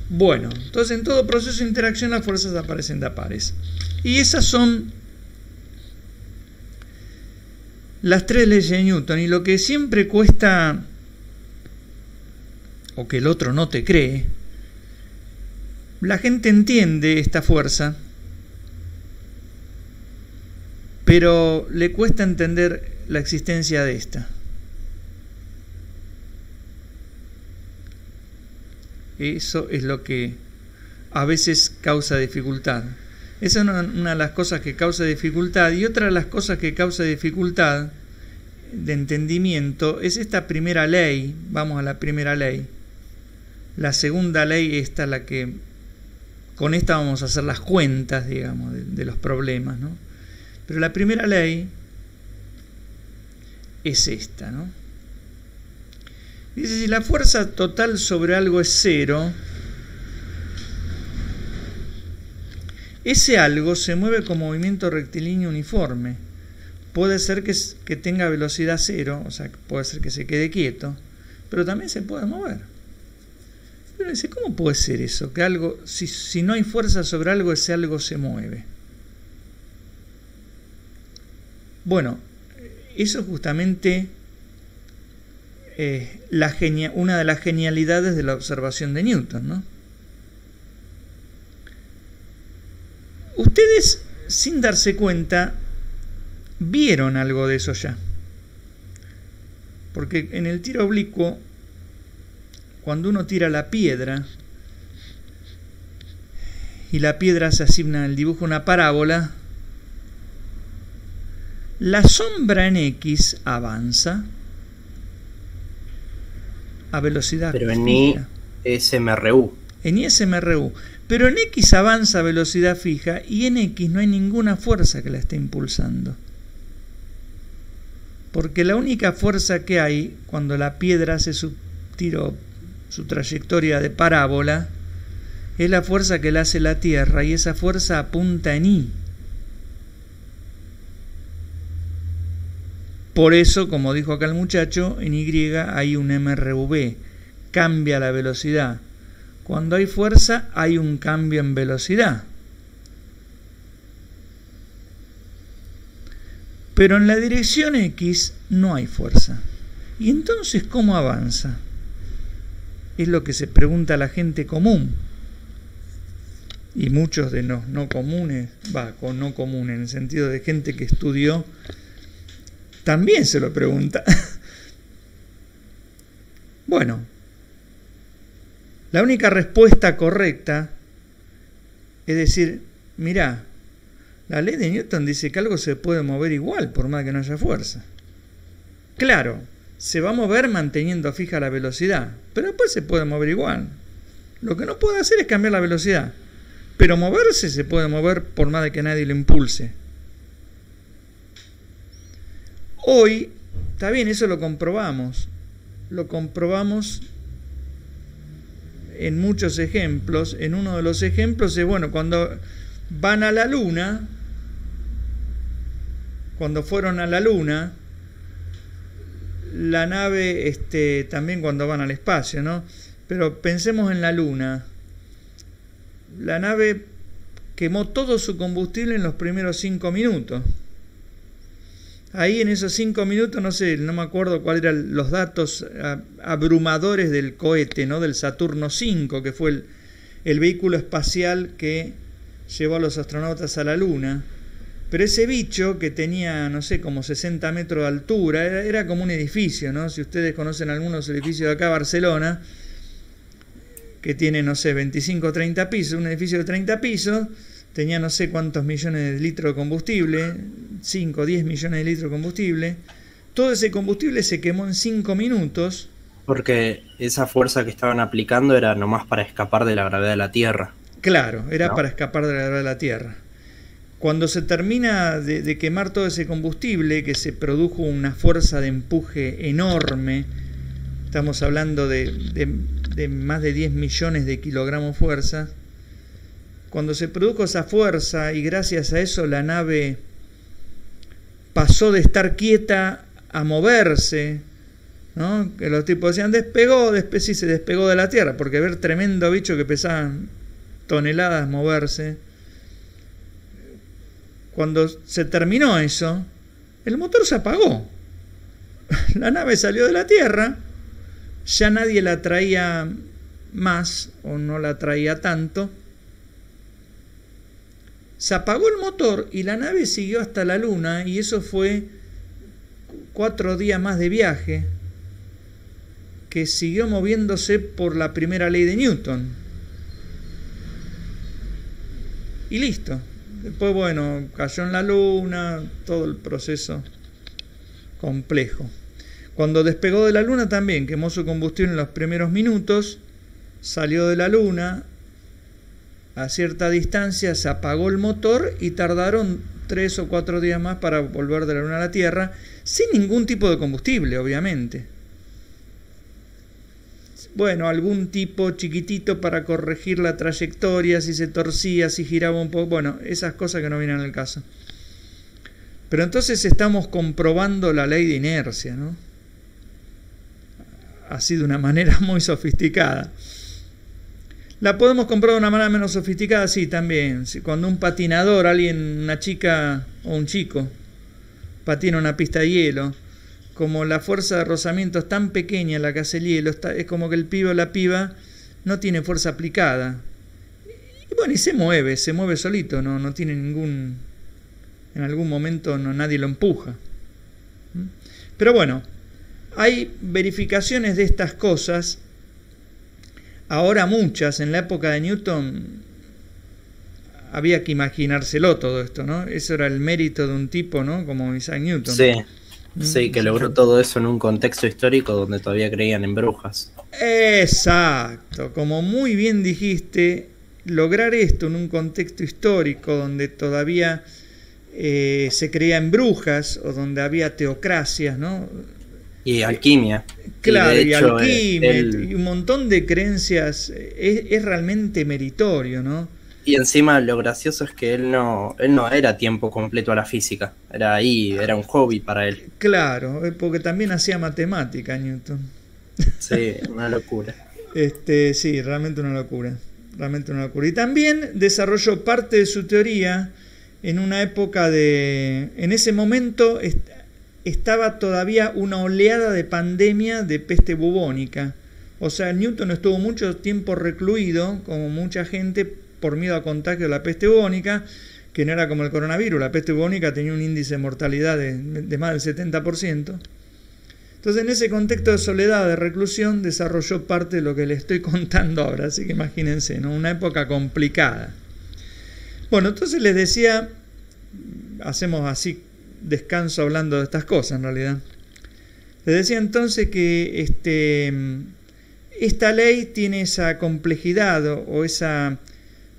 Bueno, entonces en todo proceso de interacción las fuerzas aparecen de a pares. Y esas son las tres leyes de Newton. Y lo que siempre cuesta, o que el otro no te cree, la gente entiende esta fuerza, pero le cuesta entender la existencia de esta. Eso es lo que a veces causa dificultad. Esa es una de las cosas que causa dificultad. Y otra de las cosas que causa dificultad de entendimiento es esta primera ley. Vamos a la primera ley. La segunda ley, esta la que con esta vamos a hacer las cuentas, digamos, de los problemas, ¿no? Pero la primera ley es esta, ¿no? Dice, si la fuerza total sobre algo es cero, ese algo se mueve con movimiento rectilíneo uniforme. Puede ser que tenga velocidad cero, o sea, puede ser que se quede quieto, pero también se puede mover. Pero dice, ¿cómo puede ser eso? Que algo, si no hay fuerza sobre algo, ese algo se mueve. Bueno, eso justamente una de las genialidades de la observación de Newton, ¿no? Ustedes, sin darse cuenta, vieron algo de eso ya. Porque en el tiro oblicuo, cuando uno tira la piedra y la piedra se asigna en el dibujo una parábola, la sombra en X avanza a velocidad pero fija. En ISMRU. En ISMRU. Pero en X avanza a velocidad fija y en X no hay ninguna fuerza que la esté impulsando. Porque la única fuerza que hay cuando la piedra hace su trayectoria de parábola es la fuerza que le hace la Tierra, y esa fuerza apunta en Y. Por eso, como dijo acá el muchacho, en Y hay un MRV, cambia la velocidad. Cuando hay fuerza hay un cambio en velocidad. Pero en la dirección X no hay fuerza. ¿Y entonces cómo avanza? Es lo que se pregunta a la gente común. Y muchos de los no comunes, no comunes, en el sentido de gente que estudió, también se lo pregunta. Bueno, la única respuesta correcta es decir, mirá, la ley de Newton dice que algo se puede mover igual por más que no haya fuerza. Claro, se va a mover manteniendo fija la velocidad, pero después se puede mover igual. Lo que no puede hacer es cambiar la velocidad, pero moverse se puede mover por más de que nadie lo impulse. Hoy, está bien, eso lo comprobamos en muchos ejemplos. En uno de los ejemplos es, bueno, cuando van a la Luna, cuando fueron a la Luna, la nave, también cuando van al espacio, ¿no? Pero pensemos en la Luna. La nave quemó todo su combustible en los primeros 5 minutos. Ahí en esos 5 minutos, no me acuerdo cuáles eran los datos abrumadores del cohete, ¿no? Del Saturno V, que fue el vehículo espacial que llevó a los astronautas a la Luna. Pero ese bicho, que tenía, como 60 metros de altura, era como un edificio, ¿no? Si ustedes conocen algunos edificios de acá, Barcelona, que tiene, 25 o 30 pisos, un edificio de 30 pisos, tenía no sé cuántos millones de litros de combustible, 5 o 10 millones de litros de combustible. Todo ese combustible se quemó en 5 minutos. Porque esa fuerza que estaban aplicando era nomás para escapar de la gravedad de la Tierra. Claro, era, ¿no?, para escapar de la gravedad de la Tierra. Cuando se termina de quemar todo ese combustible, que se produjo una fuerza de empuje enorme, estamos hablando de más de 10 millones de kilogramos fuerza. Cuando se produjo esa fuerza y gracias a eso la nave pasó de estar quieta a moverse, ¿no? Que los tipos decían, sí, se despegó de la Tierra, porque ver tremendo bicho que pesaba toneladas moverse. Cuando se terminó eso, el motor se apagó. La nave salió de la Tierra, ya nadie la traía más o no la traía tanto. Se apagó el motor y la nave siguió hasta la Luna, y eso fue 4 días más de viaje, que siguió moviéndose por la primera ley de Newton. Y listo. Después, bueno, cayó en la Luna, todo el proceso complejo. Cuando despegó de la Luna también quemó su combustible en los primeros minutos, salió de la Luna, a cierta distancia se apagó el motor y tardaron 3 o 4 días más para volver de la Luna a la Tierra, sin ningún tipo de combustible, obviamente. Bueno, algún tipo chiquitito para corregir la trayectoria, si se torcía, si giraba un poco, bueno, esas cosas que no vienen al caso. Pero entonces estamos comprobando la ley de inercia, ¿no? Así de una manera muy sofisticada. ¿La podemos comprobar de una manera menos sofisticada? Sí, también. Cuando un patinador, una chica o un chico, patina una pista de hielo, como la fuerza de rozamiento es tan pequeña la que hace el hielo, es como que el pibe o la piba no tiene fuerza aplicada. Y bueno, y se mueve solito, no tiene ningún... En algún momento nadie lo empuja. Pero bueno, hay verificaciones de estas cosas. Ahora muchas, en la época de Newton había que imaginárselo todo esto, ¿no? Eso era el mérito de un tipo, ¿no? Como Isaac Newton. Sí, que logró todo eso en un contexto histórico donde todavía creían en brujas. Exacto, como muy bien dijiste, lograr esto en un contexto histórico donde todavía se creía en brujas o donde había teocracias, ¿no? Y alquimia. Claro, y hecho, alquimia, y un montón de creencias, es realmente meritorio, ¿no? Y encima lo gracioso es que él no era tiempo completo a la física, era un hobby para él. Claro, porque también hacía matemática Newton. Sí, una locura. Sí, realmente una locura. Y también desarrolló parte de su teoría en una época en ese momento estaba todavía una oleada de pandemia de peste bubónica. O sea, Newton estuvo mucho tiempo recluido, como mucha gente, por miedo a contagio de la peste bubónica, que no era como el coronavirus. La peste bubónica tenía un índice de mortalidad de más del 70%. Entonces, en ese contexto de soledad, de reclusión, desarrolló parte de lo que le estoy contando ahora. Así que imagínense, ¿no? Una época complicada. Bueno, entonces les decía, hacemos así descanso hablando de estas cosas en realidad. Les decía entonces que esta ley tiene esa complejidad o esa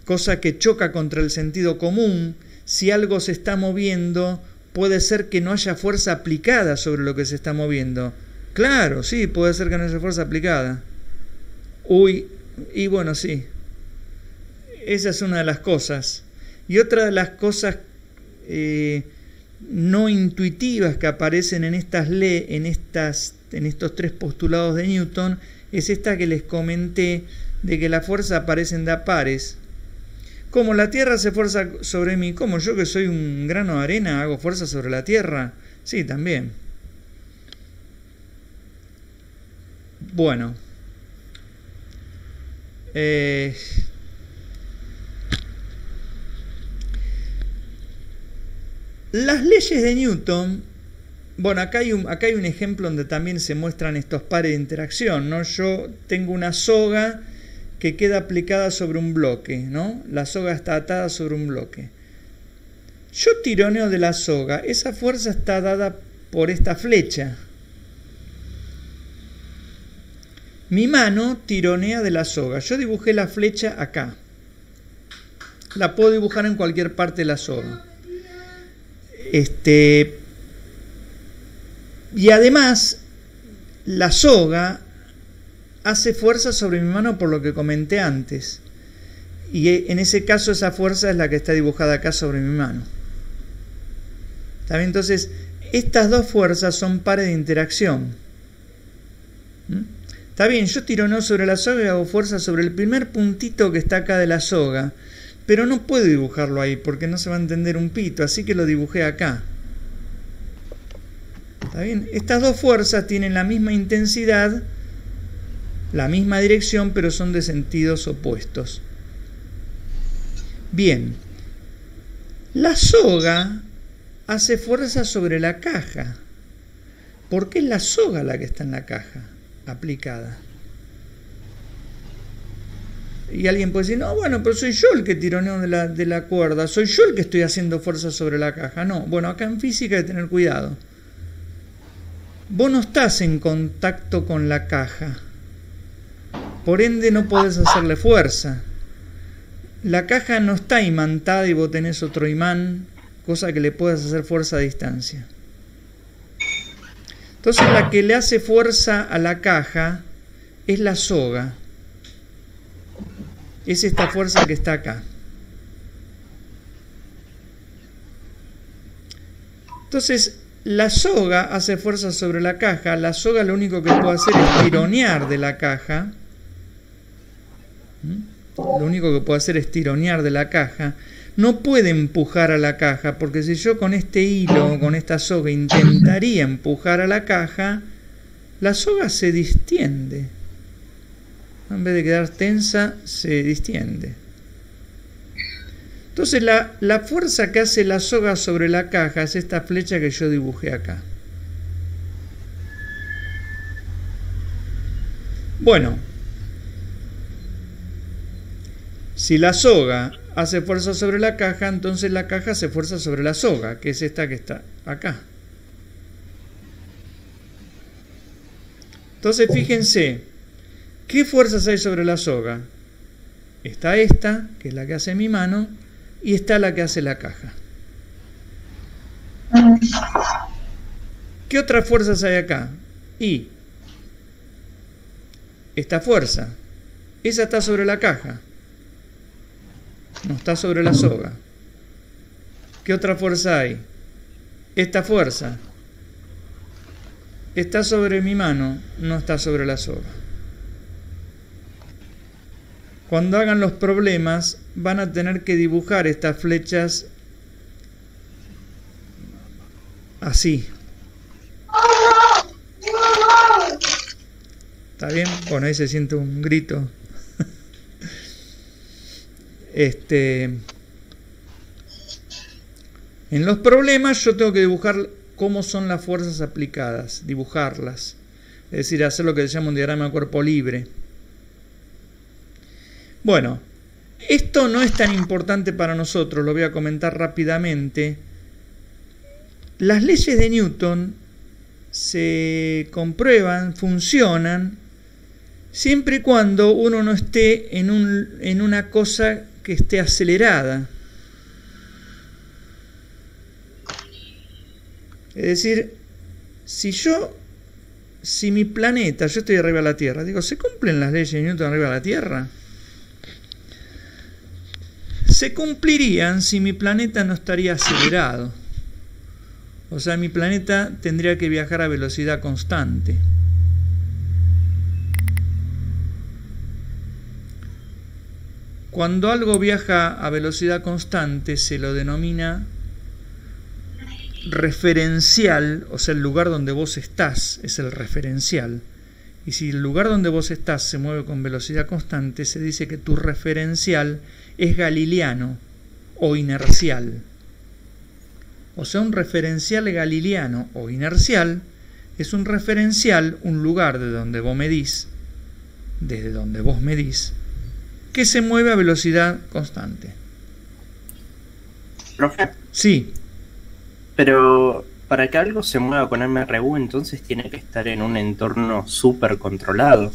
cosa que choca contra el sentido común. Si algo se está moviendo, puede ser que no haya fuerza aplicada sobre lo que se está moviendo. Claro, sí, puede ser que no haya fuerza aplicada. Y bueno, sí. Esa es una de las cosas. Y otra de las cosas no intuitivas que aparecen en en estos 3 postulados de Newton es esta que les comenté, de que las fuerzas aparecen de a pares. Como la Tierra hace fuerza sobre mí, como yo que soy un grano de arena hago fuerza sobre la Tierra, sí, también. Bueno. Las leyes de Newton, bueno, acá hay un ejemplo donde también se muestran estos pares de interacción, ¿no? Yo tengo una soga que queda aplicada sobre un bloque, ¿no? La soga está atada sobre un bloque. Yo tironeo de la soga, esa fuerza está dada por esta flecha. Mi mano tironea de la soga. Yo dibujé la flecha acá. La puedo dibujar en cualquier parte de la soga. Y además, la soga hace fuerza sobre mi mano por lo que comenté antes. Y en ese caso esa fuerza es la que está dibujada acá sobre mi mano. ¿Está bien? Entonces, estas dos fuerzas son pares de interacción. Está bien, yo tironeo sobre la soga y hago fuerza sobre el primer puntito que está acá de la soga, pero no puedo dibujarlo ahí porque no se va a entender un pito, así que lo dibujé acá. ¿Está bien? Estas dos fuerzas tienen la misma intensidad, la misma dirección, pero son de sentidos opuestos. Bien, la soga hace fuerza sobre la caja. ¿Por qué es la soga la que está en la caja aplicada? Y alguien puede decir, no, bueno, pero soy yo el que tironeo de la cuerda, soy yo el que estoy haciendo fuerza sobre la caja. No, bueno, acá en física hay que tener cuidado. Vos no estás en contacto con la caja, por ende no podés hacerle fuerza. La caja no está imantada y vos tenés otro imán, cosa que le puedas hacer fuerza a distancia. Entonces la que le hace fuerza a la caja es la soga. Es esta fuerza que está acá. Entonces la soga hace fuerza sobre la caja. La soga lo único que puede hacer es tironear de la caja. Lo único que puede hacer es tironear de la caja. No puede empujar a la caja, porque si yo con este hilo, con esta soga, intentaría empujar a la caja, la soga se distiende. En vez de quedar tensa, se distiende. Entonces la fuerza que hace la soga sobre la caja es esta flecha que yo dibujé acá. Bueno, si la soga hace fuerza sobre la caja, entonces la caja hace fuerza sobre la soga, que es esta que está acá. Entonces fíjense, ¿qué fuerzas hay sobre la soga? Está esta, que es la que hace mi mano, y está la que hace la caja. ¿Qué otras fuerzas hay acá? Y esta fuerza, esa está sobre la caja, no está sobre la soga. ¿Qué otra fuerza hay? Esta fuerza está sobre mi mano, no está sobre la soga. Cuando hagan los problemas van a tener que dibujar estas flechas así. ¿Está bien? Bueno, ahí se siente un grito. En los problemas yo tengo que dibujar cómo son las fuerzas aplicadas, dibujarlas. Es decir, hacer lo que se llama un diagrama de cuerpo libre. Bueno, esto no es tan importante para nosotros, lo voy a comentar rápidamente. Las leyes de Newton se comprueban, funcionan, siempre y cuando uno no esté en una cosa que esté acelerada. Es decir, si mi planeta, yo estoy arriba de la Tierra, digo, ¿se cumplen las leyes de Newton arriba de la Tierra? Se cumplirían si mi planeta no estaría acelerado. O sea, mi planeta tendría que viajar a velocidad constante. Cuando algo viaja a velocidad constante se lo denomina referencial, o sea, el lugar donde vos estás es el referencial. Y si el lugar donde vos estás se mueve con velocidad constante, se dice que tu referencial es galileano o inercial. O sea, un referencial galileano o inercial es un referencial, un lugar de donde vos medís, desde donde vos medís, que se mueve a velocidad constante. ¿Profe? Sí. Pero para que algo se mueva con MRU, entonces tiene que estar en un entorno súper controlado.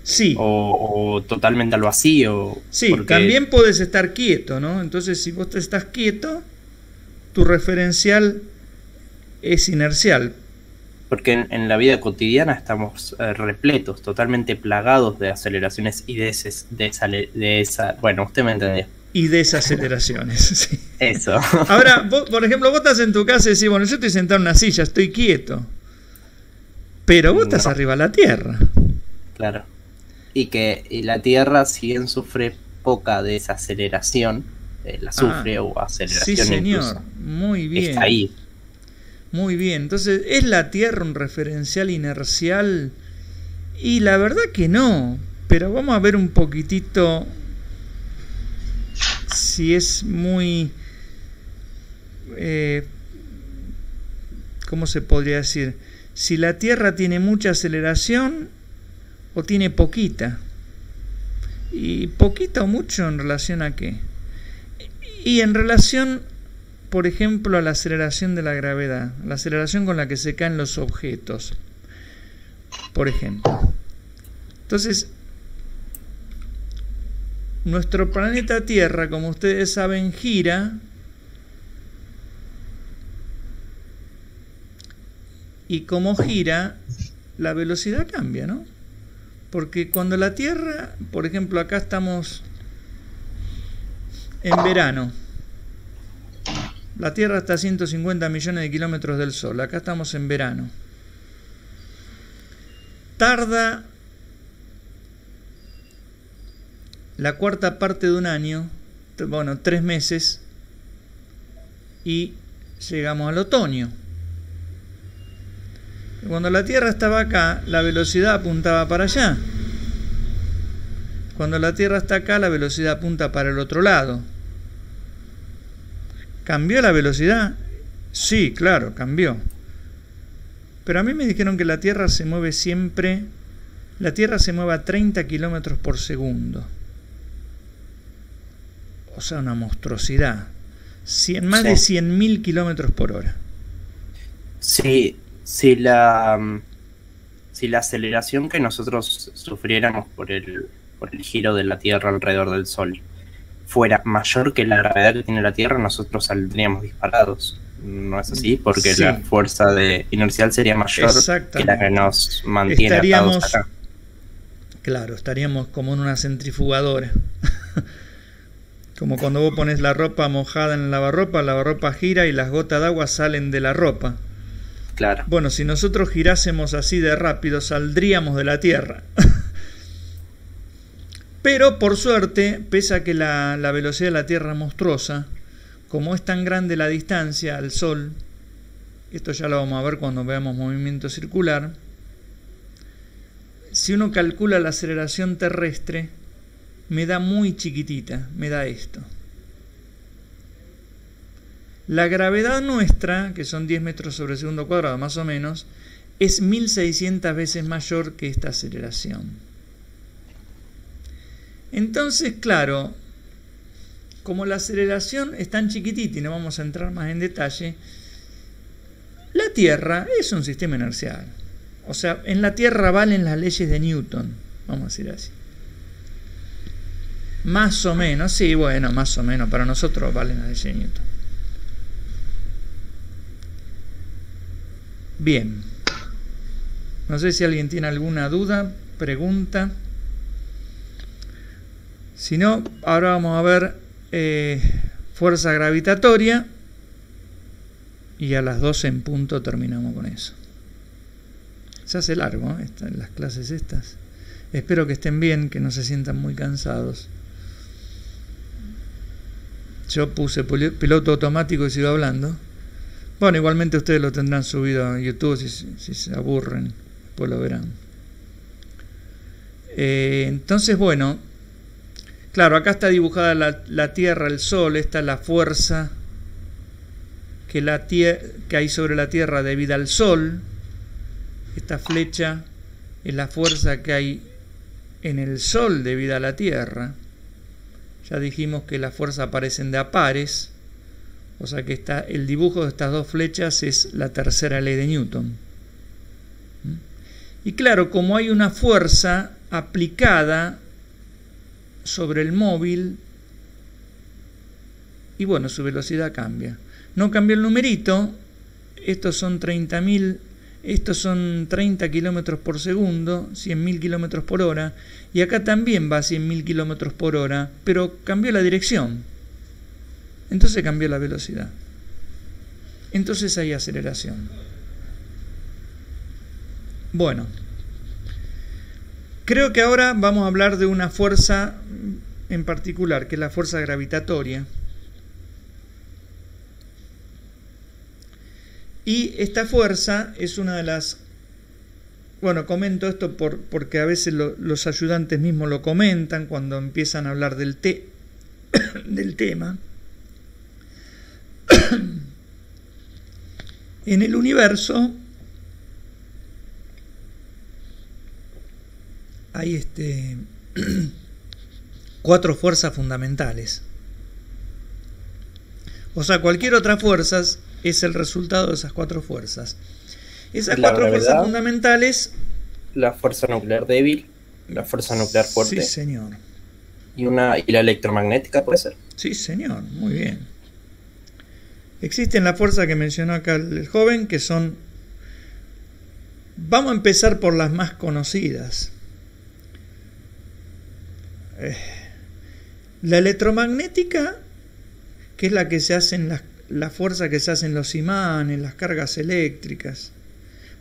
Sí. O totalmente al vacío. Sí, porque también podés estar quieto, ¿no? Entonces, si vos te estás quieto, tu referencial es inercial. Porque en la vida cotidiana estamos repletos, totalmente plagados de aceleraciones y bueno, usted me entendió. Y desaceleraciones, sí. Eso. Ahora, vos, por ejemplo, vos estás en tu casa y decís, bueno, yo estoy sentado en una silla, estoy quieto. Pero vos estás arriba de la Tierra. Claro. Y la Tierra, si bien sufre poca desaceleración, la sufre o aceleración. Sí, señor. Incluso, muy bien. está ahí. Muy bien. Entonces, ¿es la Tierra un referencial inercial? Y la verdad que no. Pero vamos a ver un poquitito si es muy... ¿cómo se podría decir? Si la Tierra tiene mucha aceleración o tiene poquita. ¿Y poquito o mucho en relación a qué? Y en relación, por ejemplo, a la aceleración de la gravedad, la aceleración con la que se caen los objetos, por ejemplo. Entonces, nuestro planeta Tierra, como ustedes saben, gira, y como gira, la velocidad cambia, ¿no? Porque cuando la Tierra, por ejemplo, acá estamos en verano, la Tierra está a 150 millones de kilómetros del Sol, acá estamos en verano. Tarda la cuarta parte de un año, bueno, 3 meses, y llegamos al otoño. Cuando la Tierra estaba acá, la velocidad apuntaba para allá. Cuando la Tierra está acá, la velocidad apunta para el otro lado. ¿Cambió la velocidad? Sí, claro, cambió. Pero a mí me dijeron que la Tierra se mueve siempre, la Tierra se mueve a 30 kilómetros por segundo. O sea, una monstruosidad. Más de 100.000 kilómetros por hora. Sí, si la aceleración que nosotros sufriéramos por el giro de la Tierra alrededor del Sol fuera mayor que la gravedad que tiene la Tierra, nosotros saldríamos disparados. ¿No es así? Porque sí, la fuerza inercial sería mayor que la que nos mantiene atados acá. Claro, estaríamos como en una centrifugadora. Como cuando vos pones la ropa mojada en el lavarropa gira y las gotas de agua salen de la ropa. Claro. Bueno, si nosotros girásemos así de rápido, saldríamos de la Tierra. Pero, por suerte, pese a que la velocidad de la Tierra es monstruosa, como es tan grande la distancia al Sol, esto ya lo vamos a ver cuando veamos movimiento circular, si uno calcula la aceleración terrestre, me da muy chiquitita, me da esto. La gravedad nuestra, que son 10 metros sobre segundo cuadrado más o menos, es 1600 veces mayor que esta aceleración. Entonces, claro, como la aceleración es tan chiquitita y no vamos a entrar más en detalle, la Tierra es un sistema inercial. O sea, en la Tierra valen las leyes de Newton, vamos a decir así. Más o menos, sí, bueno, más o menos, para nosotros valen las leyes de Newton. Bien. No sé si alguien tiene alguna duda, pregunta. Si no, ahora vamos a ver fuerza gravitatoria. Y a las 12 en punto terminamos con eso. Se hace largo, las clases estas. Espero que estén bien, que no se sientan muy cansados. Yo puse piloto automático y sigo hablando. Bueno, igualmente ustedes lo tendrán subido a YouTube si se aburren, pues lo verán. Entonces, bueno, claro, acá está dibujada la Tierra, el Sol, esta es la fuerza que hay sobre la Tierra debido al Sol. Esta flecha es la fuerza que hay en el Sol debido a la Tierra. Ya dijimos que las fuerzas aparecen de a pares, o sea que el dibujo de estas dos flechas es la tercera ley de Newton. Y claro, como hay una fuerza aplicada sobre el móvil, y bueno, su velocidad cambia. No cambió el numerito, estos son 30.000, estos son 30 kilómetros por segundo, 100.000 kilómetros por hora, y acá también va a 100.000 kilómetros por hora, pero cambió la dirección. Entonces cambió la velocidad. Entonces hay aceleración. Bueno, creo que ahora vamos a hablar de una fuerza en particular, que es la fuerza gravitatoria. Y esta fuerza es una de las... Bueno, comento esto porque a veces los ayudantes mismos lo comentan cuando empiezan a hablar del tema. En el universo hay 4 fuerzas fundamentales. O sea, cualquier otra fuerza es el resultado de esas 4 fuerzas. Esas 4 fuerzas fundamentales... La fuerza nuclear débil, la fuerza nuclear fuerte. Sí, señor. Y la electromagnética, ¿puede ser? Sí, señor, muy bien. Existen las fuerzas que mencionó acá el joven, que son... Vamos a empezar por las más conocidas. La electromagnética, que es la que se hacen la fuerza que se hacen los imanes, las cargas eléctricas.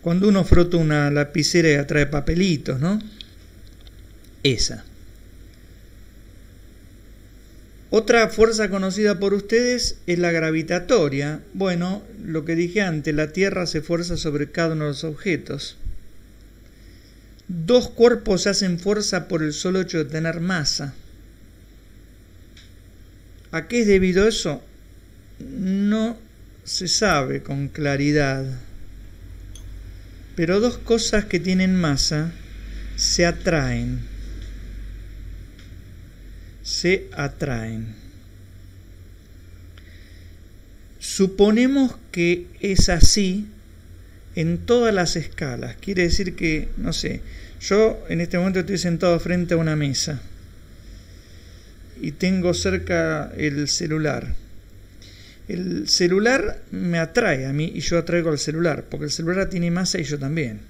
Cuando uno frota una lapicera y atrae papelitos, ¿no? Esa. Otra fuerza conocida por ustedes es la gravitatoria. Bueno, lo que dije antes, la Tierra se fuerza sobre cada uno de los objetos. 2 cuerpos hacen fuerza por el solo hecho de tener masa. ¿A qué es debido eso? No se sabe con claridad. Pero 2 cosas que tienen masa se atraen. Se atraen. Suponemos que es así en todas las escalas. Quiere decir que, no sé, yo en este momento estoy sentado frente a una mesa y tengo cerca el celular. El celular me atrae a mí y yo atraigo al celular, porque el celular tiene masa y yo también.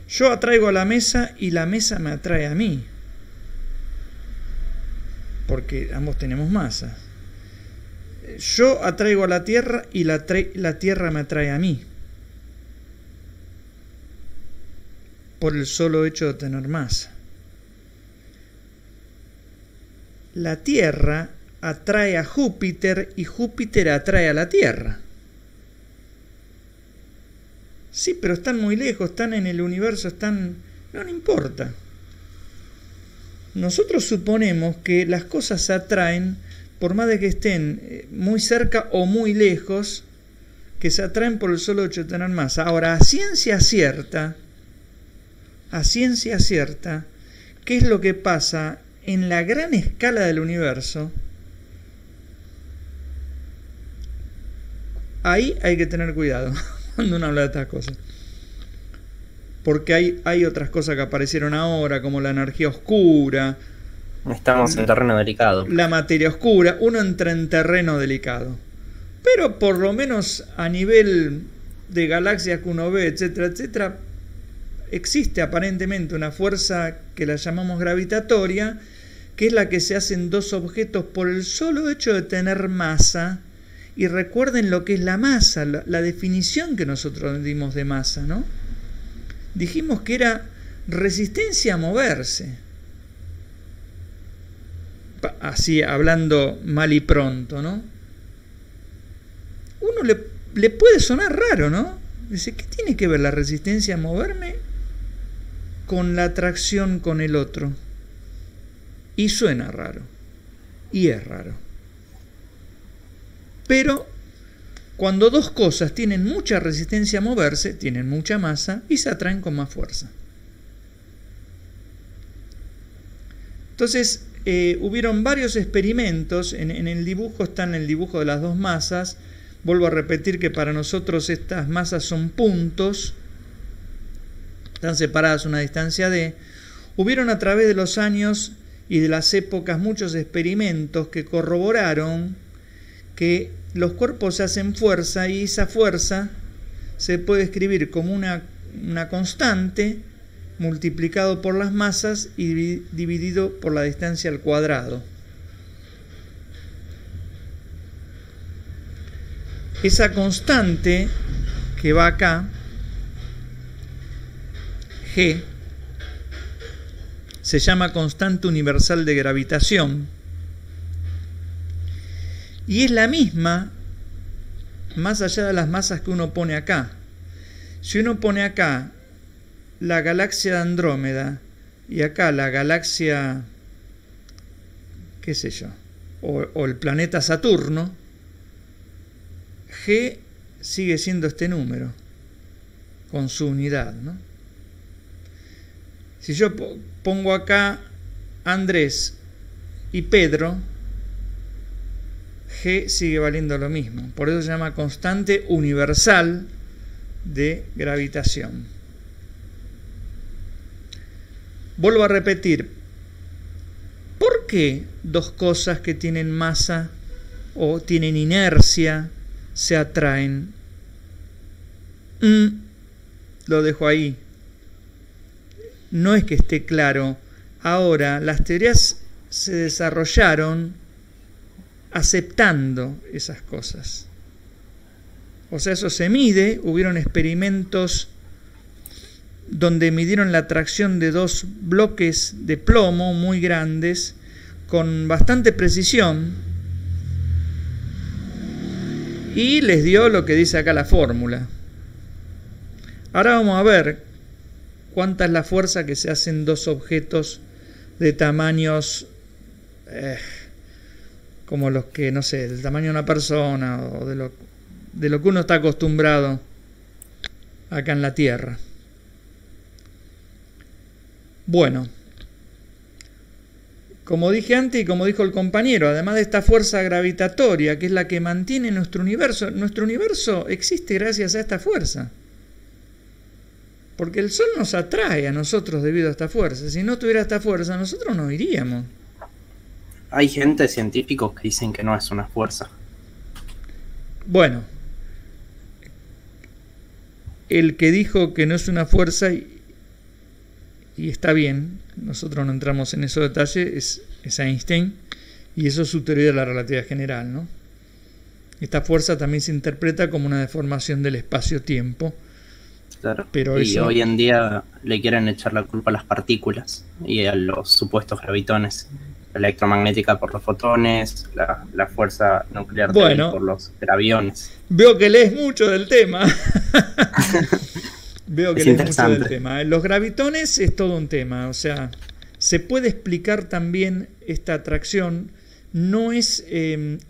Yo atraigo a la mesa y la mesa me atrae a mí, porque ambos tenemos masa. Yo atraigo a la Tierra y la Tierra me atrae a mí, por el solo hecho de tener masa. La Tierra atrae a Júpiter y Júpiter atrae a la Tierra. Sí, pero están muy lejos, están en el universo, no importa. Nosotros suponemos que las cosas se atraen, por más de que estén muy cerca o muy lejos, que se atraen por el solo hecho de tener masa. Ahora, a ciencia cierta, ¿qué es lo que pasa en la gran escala del universo? Ahí hay que tener cuidado cuando uno habla de estas cosas. Porque hay otras cosas que aparecieron ahora, como la energía oscura. Estamos en terreno delicado. La materia oscura. Uno entra en terreno delicado. Pero por lo menos a nivel de galaxias que uno ve, etcétera, etcétera, existe aparentemente una fuerza que la llamamos gravitatoria, que es la que se hacen 2 objetos por el solo hecho de tener masa. Y recuerden lo que es la masa, la definición que nosotros dimos de masa, ¿no? Dijimos que era resistencia a moverse. Así, hablando mal y pronto, ¿no? Uno le puede sonar raro, ¿no? Dice, ¿qué tiene que ver la resistencia a moverme con la atracción con el otro? Y suena raro. Y es raro. Pero cuando 2 cosas tienen mucha resistencia a moverse, tienen mucha masa y se atraen con más fuerza. Entonces, hubieron varios experimentos. En el dibujo están el dibujo de las 2 masas. Vuelvo a repetir que para nosotros estas masas son puntos. Están separadas a una distancia d. Hubieron a través de los años y de las épocas muchos experimentos que corroboraron que los cuerpos hacen fuerza y esa fuerza se puede escribir como una constante multiplicado por las masas y dividido por la distancia al cuadrado. Esa constante que va acá, G, se llama constante universal de gravitación. Y es la misma, más allá de las masas que uno pone acá. Si uno pone acá la galaxia de Andrómeda y acá la galaxia, qué sé yo, o el planeta Saturno, G sigue siendo este número, con su unidad, ¿no? Si yo pongo acá Andrés y Pedro, G sigue valiendo lo mismo. Por eso se llama constante universal de gravitación. Vuelvo a repetir, ¿por qué dos cosas que tienen masa o tienen inercia se atraen? Lo dejo ahí. No es que esté claro. Ahora, las teorías se desarrollaron aceptando esas cosas. O sea, eso se mide. Hubieron experimentos donde midieron la atracción de dos bloques de plomo muy grandes con bastante precisión y les dio lo que dice acá la fórmula. Ahora vamos a ver cuánta es la fuerza que se hacen dos objetos de tamaños como los que, no sé, del tamaño de una persona o de lo que uno está acostumbrado acá en la Tierra. Bueno, como dije antes y como dijo el compañero, además de esta fuerza gravitatoria que es la que mantiene nuestro universo existe gracias a esta fuerza. Porque el Sol nos atrae a nosotros debido a esta fuerza. Si no tuviera esta fuerza, nosotros no iríamos. Hay gente, científicos, que dicen que no es una fuerza. Bueno, el que dijo que no es una fuerza, y está bien, nosotros no entramos en esos detalles, es Einstein, y eso es su teoría de la relatividad general, ¿no? Esta fuerza también se interpreta como una deformación del espacio-tiempo. Claro. Pero y hoy en día le quieren echar la culpa a las partículas y a los supuestos gravitones. La electromagnética por los fotones, la fuerza nuclear por los graviones. Veo que lees mucho del tema. Veo que lees mucho del tema. Los gravitones es todo un tema. O sea, se puede explicar también esta atracción. No es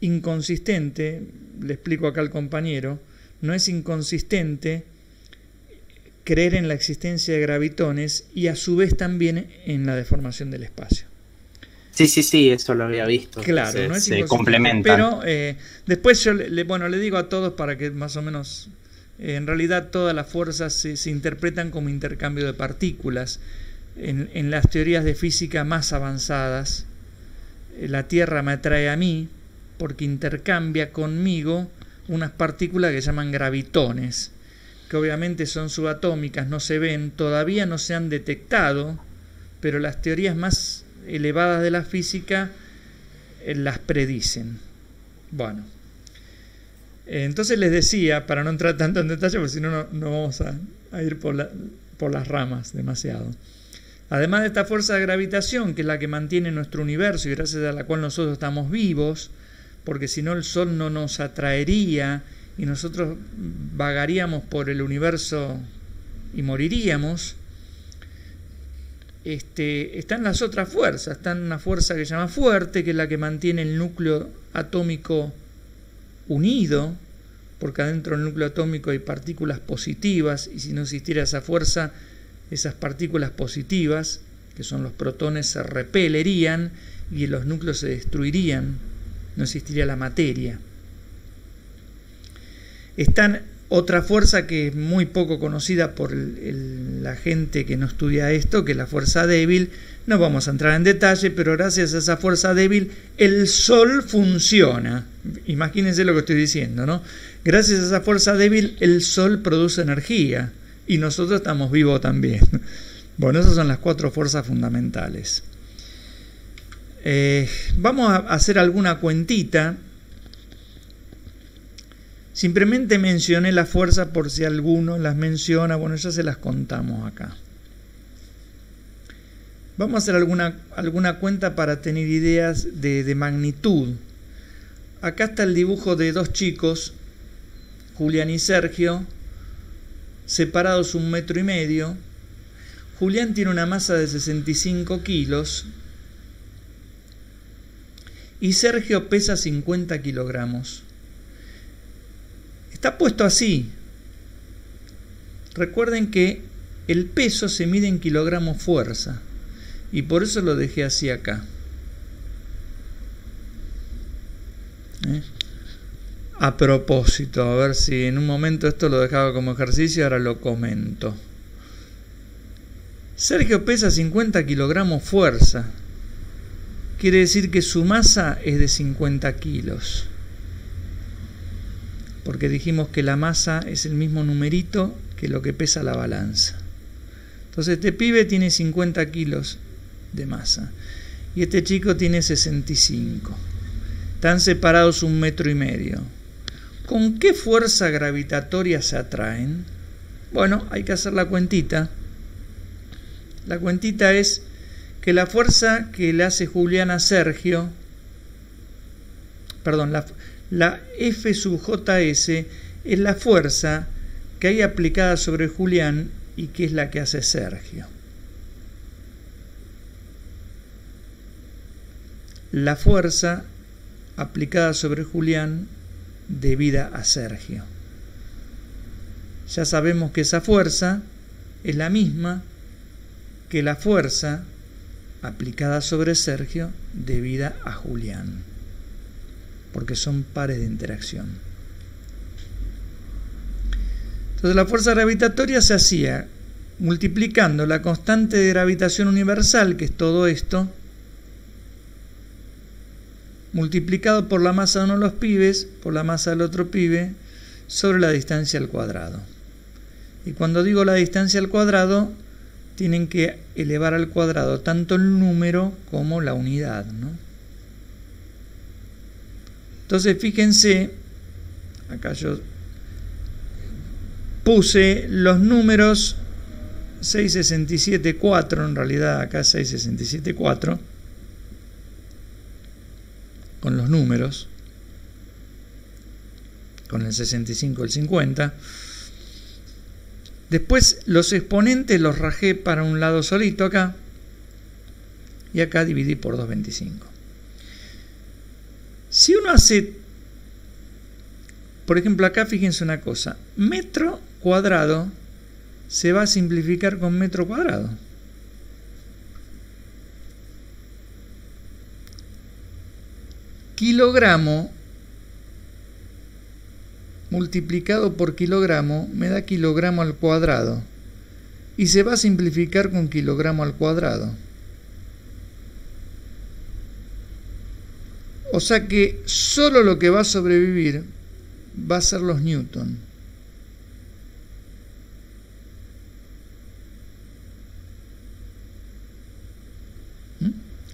inconsistente, le explico acá al compañero, no es inconsistente creer en la existencia de gravitones y a su vez también en la deformación del espacio. Sí, eso lo había visto. Claro, no es se complementan. Pero después yo le digo a todos para que más o menos, en realidad todas las fuerzas se interpretan como intercambio de partículas. En las teorías de física más avanzadas, la Tierra me atrae a mí porque intercambia conmigo unas partículas que se llaman gravitones, que obviamente son subatómicas, no se ven, todavía no se han detectado, pero las teorías más elevadas de la física las predicen. Bueno, entonces les decía, para no entrar tanto en detalle, porque si no, no vamos a ir por las ramas demasiado. Además de esta fuerza de gravitación, que es la que mantiene nuestro universo y gracias a la cual nosotros estamos vivos, porque si no el Sol no nos atraería y nosotros vagaríamos por el universo y moriríamos, están las otras fuerzas. Está una fuerza que se llama fuerte, que es la que mantiene el núcleo atómico unido, porque adentro del núcleo atómico hay partículas positivas, y si no existiera esa fuerza, esas partículas positivas, que son los protones, se repelerían y los núcleos se destruirían, no existiría la materia. Está otra fuerza que es muy poco conocida por la gente que no estudia esto, que es la fuerza débil. No vamos a entrar en detalle, pero gracias a esa fuerza débil el Sol funciona. Imagínense lo que estoy diciendo, ¿no? Gracias a esa fuerza débil el Sol produce energía y nosotros estamos vivos también. Bueno, esas son las 4 fuerzas fundamentales. Vamos a hacer alguna cuentita. Simplemente mencioné la fuerza por si alguno las menciona. Bueno, ya se las contamos acá. Vamos a hacer alguna cuenta para tener ideas de magnitud. Acá está el dibujo de 2 chicos, Julián y Sergio, separados 1,5 metros. Julián tiene una masa de 65 kilos y Sergio pesa 50 kilogramos. Está puesto así. Recuerden que el peso se mide en kilogramos fuerza. y por eso lo dejé así acá. A propósito, a ver si en un momento esto lo dejaba como ejercicio, ahora lo comento. Sergio pesa 50 kilogramos fuerza. Quiere decir que su masa es de 50 kilos. Porque dijimos que la masa es el mismo numerito que lo que pesa la balanza. Entonces este pibe tiene 50 kilos de masa. Y este chico tiene 65. Están separados 1,5 metros. ¿Con qué fuerza gravitatoria se atraen? Bueno, hay que hacer la cuentita. La cuentita es que la fuerza que le hace Julián a Sergio, perdón, la F sub JS es la fuerza que hay aplicada sobre Julián y que es la que hace Sergio. La fuerza aplicada sobre Julián debida a Sergio. Ya sabemos que esa fuerza es la misma que la fuerza aplicada sobre Sergio debida a Julián, porque son pares de interacción. Entonces la fuerza gravitatoria se hacía multiplicando la constante de gravitación universal, que es todo esto, multiplicado por la masa de uno de los pibes, por la masa del otro pibe, sobre la distancia al cuadrado. Y cuando digo la distancia al cuadrado, tienen que elevar al cuadrado tanto el número como la unidad, ¿no? Entonces fíjense, acá yo puse los números 667,4, en realidad acá 667,4, con los números, con el 65 y el 50. Después los exponentes los rajé para un lado solito acá, y acá dividí por 225. Si uno hace, por ejemplo acá fíjense una cosa, metro cuadrado se va a simplificar con metro cuadrado. Kilogramo multiplicado por kilogramo me da kilogramo al cuadrado y se va a simplificar con kilogramo al cuadrado. O sea que solo lo que va a sobrevivir va a ser los newton.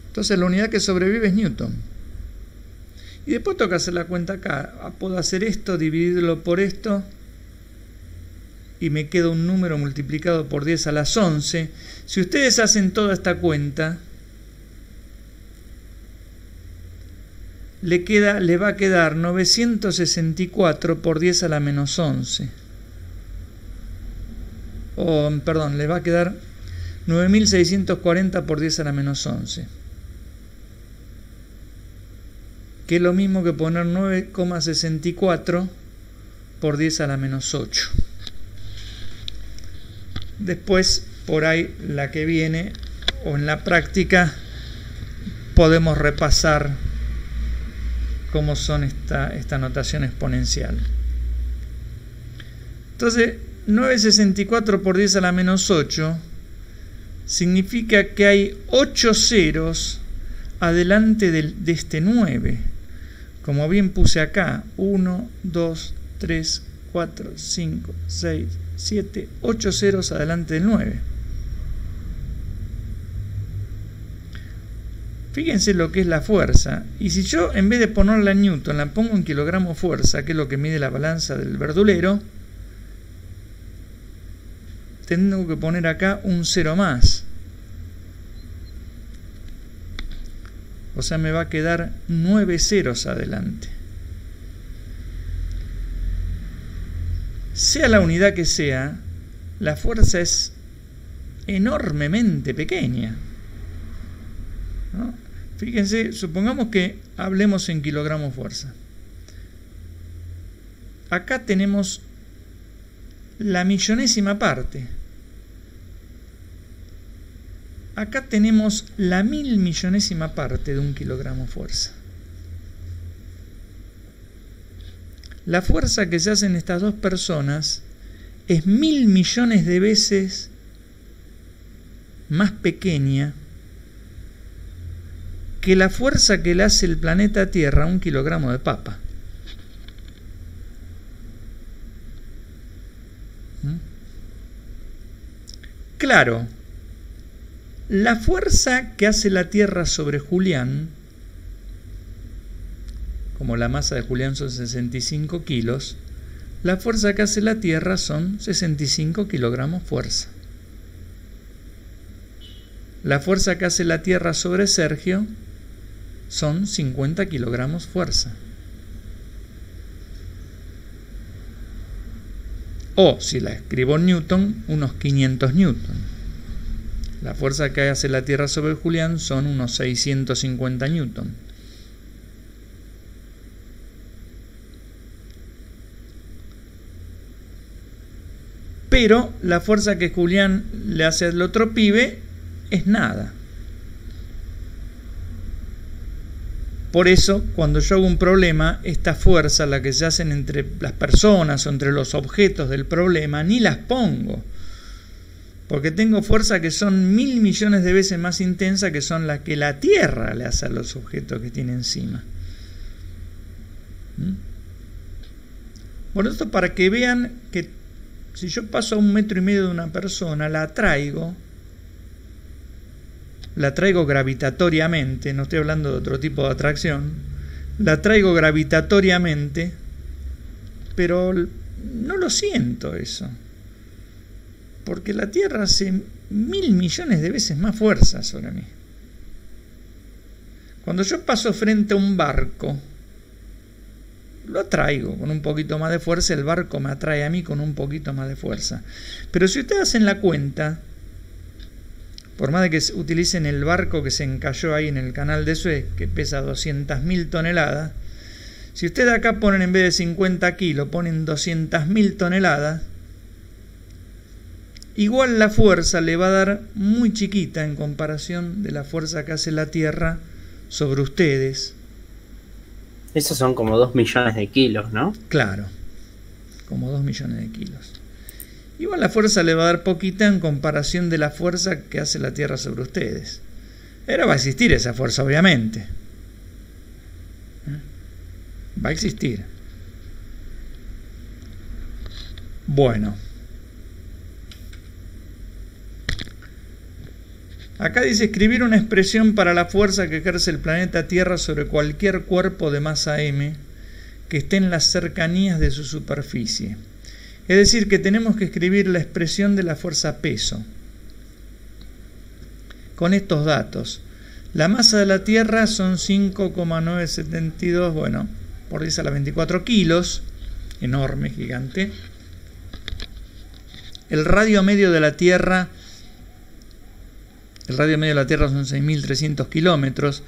Entonces la unidad que sobrevive es newton. Y después toca hacer la cuenta acá. Puedo hacer esto, dividirlo por esto, y me queda un número multiplicado por 10 a la 11. Si ustedes hacen toda esta cuenta, le va a quedar 964 por 10 a la menos 11. Perdón, le va a quedar 9640 por 10 a la menos 11. Que es lo mismo que poner 9,64 por 10 a la menos 8. Después, por ahí, la que viene, o en la práctica, podemos repasar cómo son esta notación exponencial. Entonces, 9,64 por 10 a la menos 8 significa que hay 8 ceros adelante de este 9. Como bien puse acá, 1, 2, 3, 4, 5, 6, 7, 8 ceros adelante del 9. Fíjense lo que es la fuerza. Y si yo, en vez de ponerla en newton, la pongo en kilogramo fuerza, que es lo que mide la balanza del verdulero, tengo que poner acá un 0 más. O sea, me va a quedar 9 ceros adelante. Sea la unidad que sea, la fuerza es enormemente pequeña, ¿no? Fíjense, supongamos que hablemos en kilogramos fuerza. Acá tenemos la millonésima parte. acá tenemos la 1000.000.000ª parte de un kilogramo fuerza. La fuerza que se hacen estas dos personas es 1000 millones de veces más pequeña que la fuerza que le hace el planeta Tierra a un kilogramo de papa. Claro, la fuerza que hace la Tierra sobre Julián, como la masa de Julián son 65 kilos, la fuerza que hace la Tierra son 65 kilogramos fuerza. La fuerza que hace la Tierra sobre Sergio son 50 kilogramos fuerza. O, si la escribo en Newton, unos 500 Newton. La fuerza que hace la Tierra sobre Julián son unos 650 Newton. Pero la fuerza que Julián le hace al otro pibe es nada. Por eso, cuando yo hago un problema, esta fuerza, la que se hacen entre las personas o entre los objetos del problema, ni las pongo. Porque tengo fuerza que son 1000 millones de veces más intensa que son las que la Tierra le hace a los objetos que tiene encima. Bueno, esto para que vean que si yo paso a 1,5 metros de una persona, la traigo gravitatoriamente, no estoy hablando de otro tipo de atracción, la traigo gravitatoriamente, pero no lo siento eso, porque la Tierra hace 1000 millones de veces más fuerza sobre mí. Cuando yo paso frente a un barco, lo atraigo con un poquito más de fuerza, el barco me atrae a mí con un poquito más de fuerza. Pero si ustedes hacen la cuenta, por más de que utilicen el barco que se encalló ahí en el canal de Suez, que pesa 200.000 toneladas, si ustedes acá ponen en vez de 50 kilos, ponen 200.000 toneladas, igual la fuerza le va a dar muy chiquita en comparación de la fuerza que hace la Tierra sobre ustedes. Esos son como 2 millones de kilos, ¿no? Claro, como 2 millones de kilos. Igual la fuerza le va a dar poquita en comparación de la fuerza que hace la Tierra sobre ustedes. Pero va a existir esa fuerza, obviamente. Va a existir. Bueno. Acá dice escribir una expresión para la fuerza que ejerce el planeta Tierra sobre cualquier cuerpo de masa m que esté en las cercanías de su superficie. Es decir, que tenemos que escribir la expresión de la fuerza peso. Con estos datos. La masa de la Tierra son 5,972, bueno, por 10 a la 24 kilos. Enorme, gigante. El radio medio de la Tierra... El radio medio de la Tierra son 6.300 kilómetros,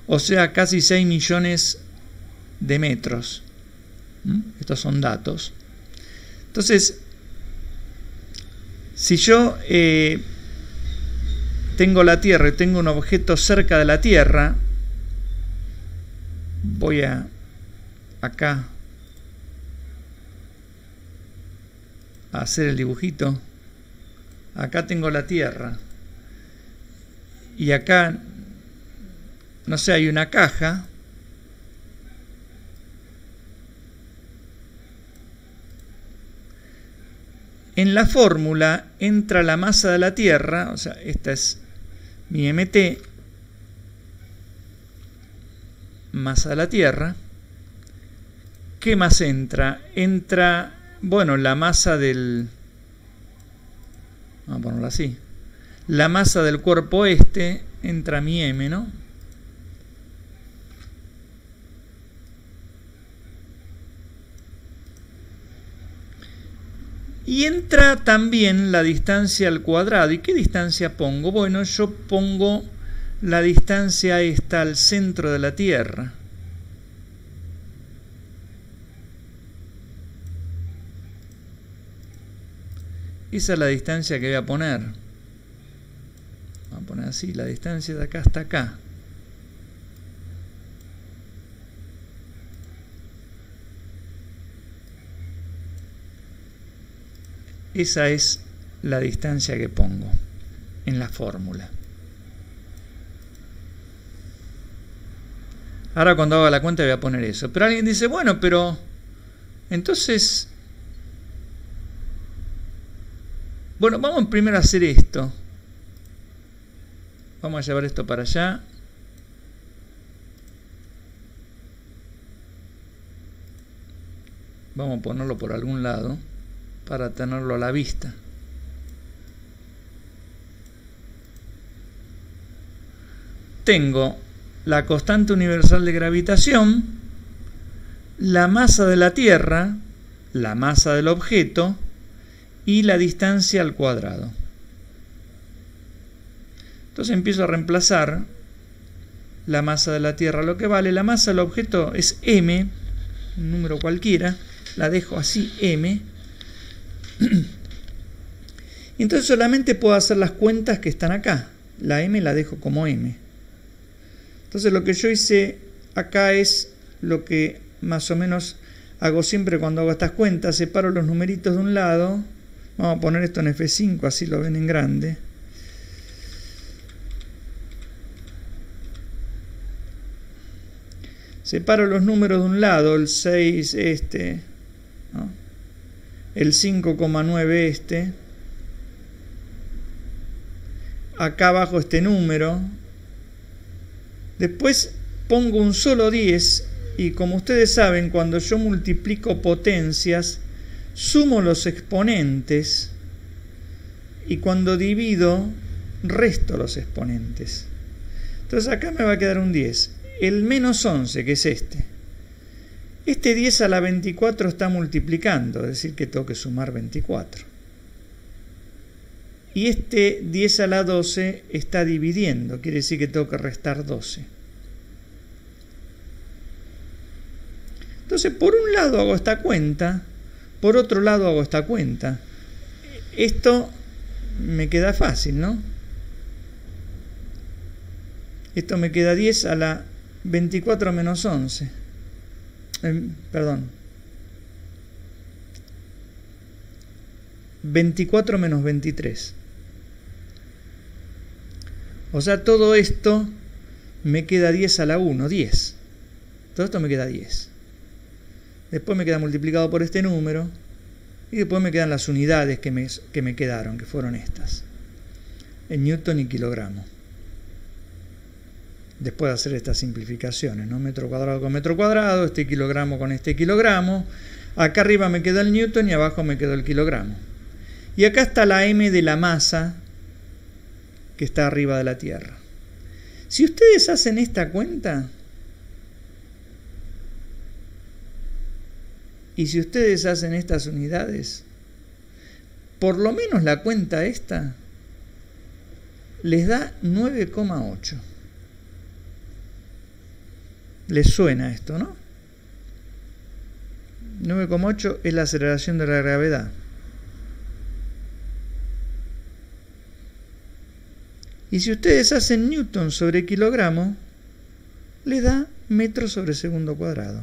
o sea, casi 6 millones de metros. Estos son datos. Entonces, si yo tengo la Tierra y tengo un objeto cerca de la Tierra, voy acá a hacer el dibujito. Acá tengo la Tierra. Y acá, no sé, hay una caja. En la fórmula entra la masa de la Tierra, o sea, esta es mi MT, masa de la Tierra. ¿Qué más entra? Entra, bueno, la masa del... Vamos a ponerlo así. La masa del cuerpo este, entra mi M, ¿no? Y entra también la distancia al cuadrado. ¿Y qué distancia pongo? Bueno, yo pongo la distancia esta al centro de la Tierra. Esa es la distancia que voy a poner. Vamos a poner así, la distancia de acá hasta acá. Esa es la distancia que pongo en la fórmula. Ahora cuando haga la cuenta voy a poner eso. Pero alguien dice, bueno, pero entonces... Bueno, vamos primero a hacer esto. Vamos a llevar esto para allá. Vamos a ponerlo por algún lado para tenerlo a la vista. Tengo la constante universal de gravitación, la masa de la Tierra, la masa del objeto y la distancia al cuadrado. Entonces empiezo a reemplazar la masa de la Tierra, lo que vale. La masa del objeto es m, un número cualquiera, la dejo así, m. Y entonces solamente puedo hacer las cuentas que están acá. La m la dejo como m. Entonces lo que yo hice acá es lo que más o menos hago siempre cuando hago estas cuentas. Separo los numeritos de un lado. Vamos a poner esto en F5, así lo ven en grande. Separo los números de un lado, el 6 este, ¿no? El 5,9 este. Acá abajo este número. Después pongo un solo 10 y como ustedes saben, cuando yo multiplico potencias, sumo los exponentes y cuando divido, resto los exponentes. Entonces acá me va a quedar un 10. El menos 11, que es este. Este 10 a la 24 está multiplicando, es decir, que tengo que sumar 24. Y este 10 a la 12 está dividiendo, quiere decir que tengo que restar 12. Entonces, por un lado hago esta cuenta, por otro lado hago esta cuenta. Esto me queda fácil, ¿no? Esto me queda 10 a la 24 menos 11. Perdón. 24 menos 23. O sea, todo esto me queda 10 a la 1, 10. Todo esto me queda 10. Después me queda multiplicado por este número. Y después me quedan las unidades que me quedaron, que fueron estas. En newton y kilogramo. Después de hacer estas simplificaciones, ¿no? Metro cuadrado con metro cuadrado, este kilogramo con este kilogramo. Acá arriba me queda el newton y abajo me quedó el kilogramo. Y acá está la m de la masa que está arriba de la Tierra. Si ustedes hacen esta cuenta, y si ustedes hacen estas unidades, por lo menos la cuenta esta les da 9,8. Les suena esto, ¿no? 9,8 es la aceleración de la gravedad. Y si ustedes hacen newton sobre kilogramo, les da metro sobre segundo cuadrado.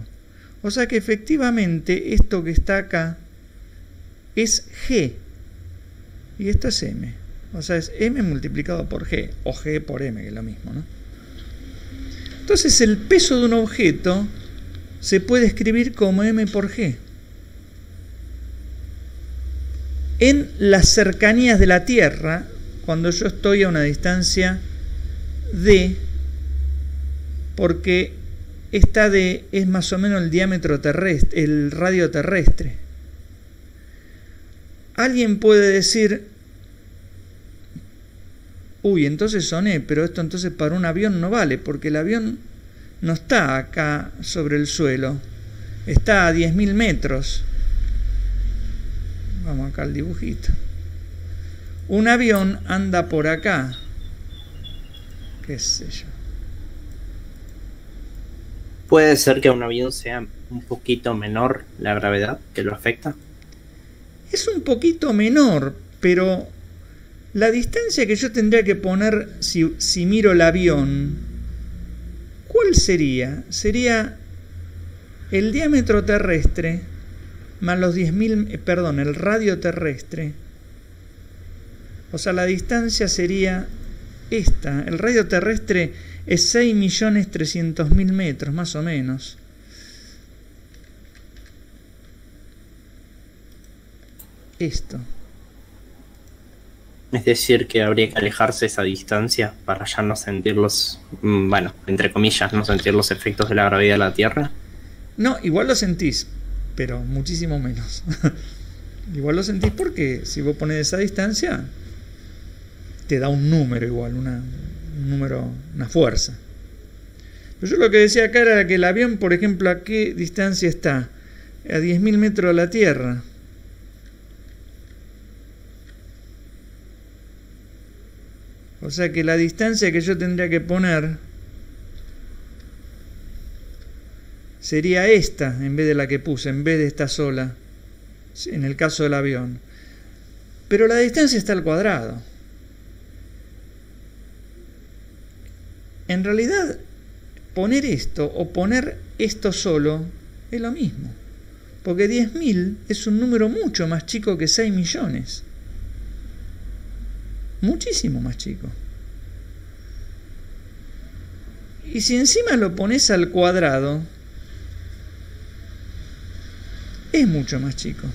O sea que efectivamente esto que está acá es g. Y esto es m. O sea, es m multiplicado por g. O g por m, que es lo mismo, ¿no? Entonces el peso de un objeto se puede escribir como m por g. En las cercanías de la Tierra, cuando yo estoy a una distancia d, porque esta d es más o menos el diámetro terrestre, el radio terrestre. Alguien puede decir, uy, entonces soné, pero esto entonces para un avión no vale, porque el avión no está acá sobre el suelo, está a 10.000 metros. Vamos acá al dibujito. Un avión anda por acá, qué sé yo. ¿Puede ser que a un avión sea un poquito menor la gravedad que lo afecta? Es un poquito menor, pero La distancia que yo tendría que poner si miro el avión, ¿cuál sería? Sería el diámetro terrestre más los 10.000, perdón, el radio terrestre. O sea, la distancia sería esta. El radio terrestre es 6.300.000 metros, más o menos. Esto. Es decir, que habría que alejarse esa distancia para ya no sentir los, bueno, entre comillas, no sentir los efectos de la gravedad de la Tierra. No, igual lo sentís, pero muchísimo menos. Igual lo sentís porque si vos pones esa distancia, te da un número igual, un número, una fuerza. Pero yo lo que decía acá era que el avión, por ejemplo, ¿a qué distancia está? A 10.000 metros de la Tierra. O sea que la distancia que yo tendría que poner sería esta en vez de la que puse, en vez de esta sola, en el caso del avión. Pero la distancia está al cuadrado. En realidad, poner esto o poner esto solo es lo mismo. Porque 10.000 es un número mucho más chico que 6 millones. Muchísimo más chico. Y si encima lo pones al cuadrado, es mucho más chico.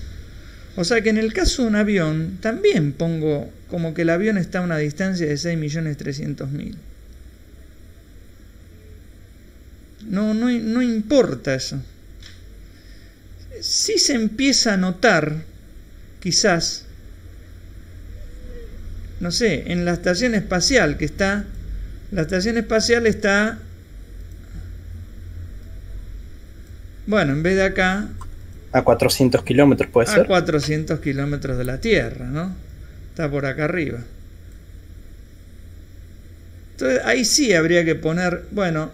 O sea que en el caso de un avión, también pongo como que el avión está a una distancia de 6.300.000. No importa eso. Sí se empieza a notar, quizás, no sé, en la estación espacial que está, la estación espacial está, bueno, en vez de acá, a 400 kilómetros puede ser. A 400 kilómetros de la Tierra, ¿no? Está por acá arriba. Entonces ahí sí habría que poner, bueno,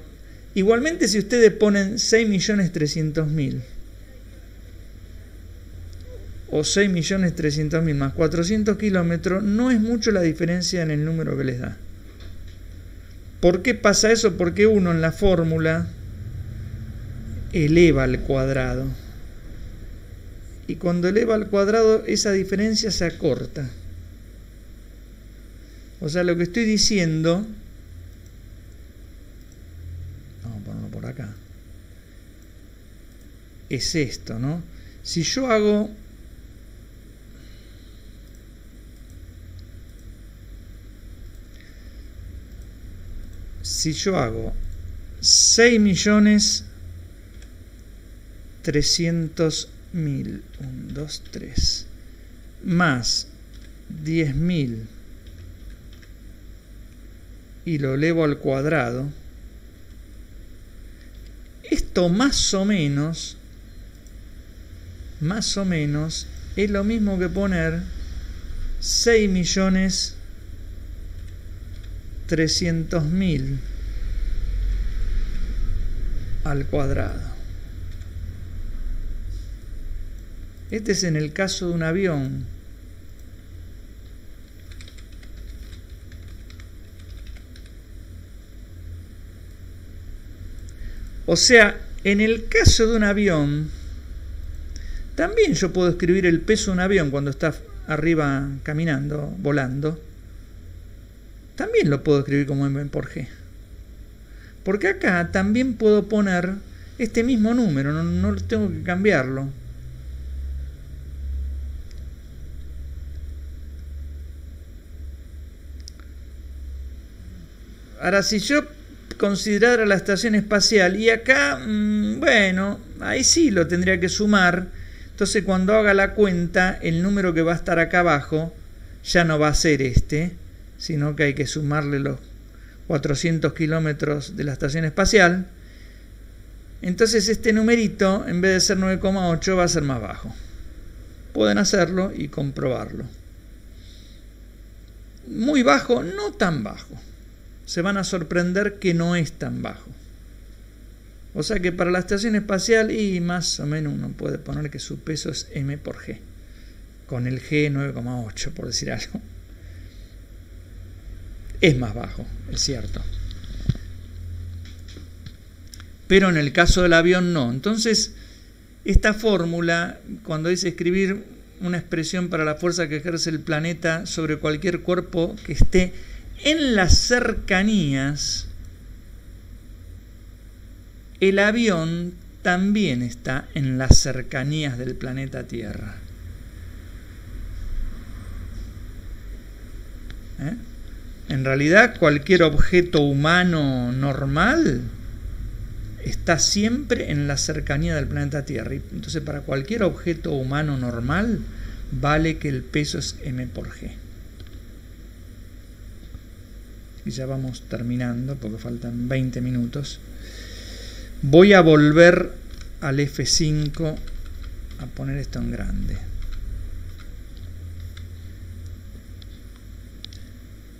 igualmente si ustedes ponen 6.300.000 o 6.300.000 más 400 kilómetros, no es mucho la diferencia en el número que les da. ¿Por qué pasa eso? Porque uno en la fórmula eleva al cuadrado. Y cuando eleva al cuadrado, esa diferencia se acorta. O sea, lo que estoy diciendo, vamos a ponerlo por acá, es esto, ¿no? Si yo hago si yo hago 6.300.000 1, 2, 3 más 10.000 y lo elevo al cuadrado, esto más o menos es lo mismo que poner 6.300.000 al cuadrado. Este es en el caso de un avión. O sea, en el caso de un avión, también yo puedo escribir el peso de un avión cuando está arriba caminando, volando. También lo puedo escribir como M por G. Porque acá también puedo poner este mismo número, no tengo que cambiarlo. Ahora, si yo considerara la estación espacial y acá, bueno, ahí sí lo tendría que sumar. Entonces cuando haga la cuenta, el número que va a estar acá abajo ya no va a ser este, sino que hay que sumarle los 400 kilómetros de la estación espacial. Entonces este numerito, en vez de ser 9,8, va a ser más bajo. Pueden hacerlo y comprobarlo. Muy bajo, no tan bajo. Se van a sorprender que no es tan bajo. O sea que para la estación espacial, y más o menos uno puede poner que su peso es M por G, con el G 9,8 por decir algo. es más bajo, es cierto. Pero en el caso del avión no. Entonces, esta fórmula, cuando dice escribir una expresión para la fuerza que ejerce el planeta sobre cualquier cuerpo que esté en las cercanías, el avión también está en las cercanías del planeta Tierra. En realidad, cualquier objeto humano normal está siempre en la cercanía del planeta Tierra. Y entonces, para cualquier objeto humano normal, vale que el peso es m por g. Y ya vamos terminando porque faltan 20 minutos. Voy a volver al F5 a poner esto en grande.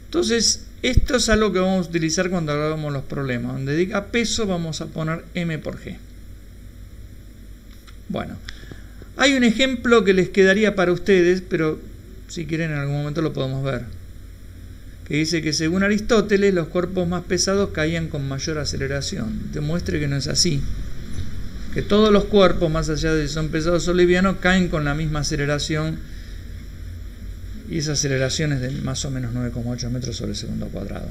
Entonces, esto es algo que vamos a utilizar cuando hagamos los problemas. Donde diga peso vamos a poner m por g. Bueno, hay un ejemplo que les quedaría para ustedes, pero si quieren en algún momento lo podemos ver. Que dice que según Aristóteles los cuerpos más pesados caían con mayor aceleración. Demuestre que no es así. Que todos los cuerpos, más allá de si son pesados o livianos, caen con la misma aceleración. Y esa aceleración es de más o menos 9,8 metros sobre segundo cuadrado.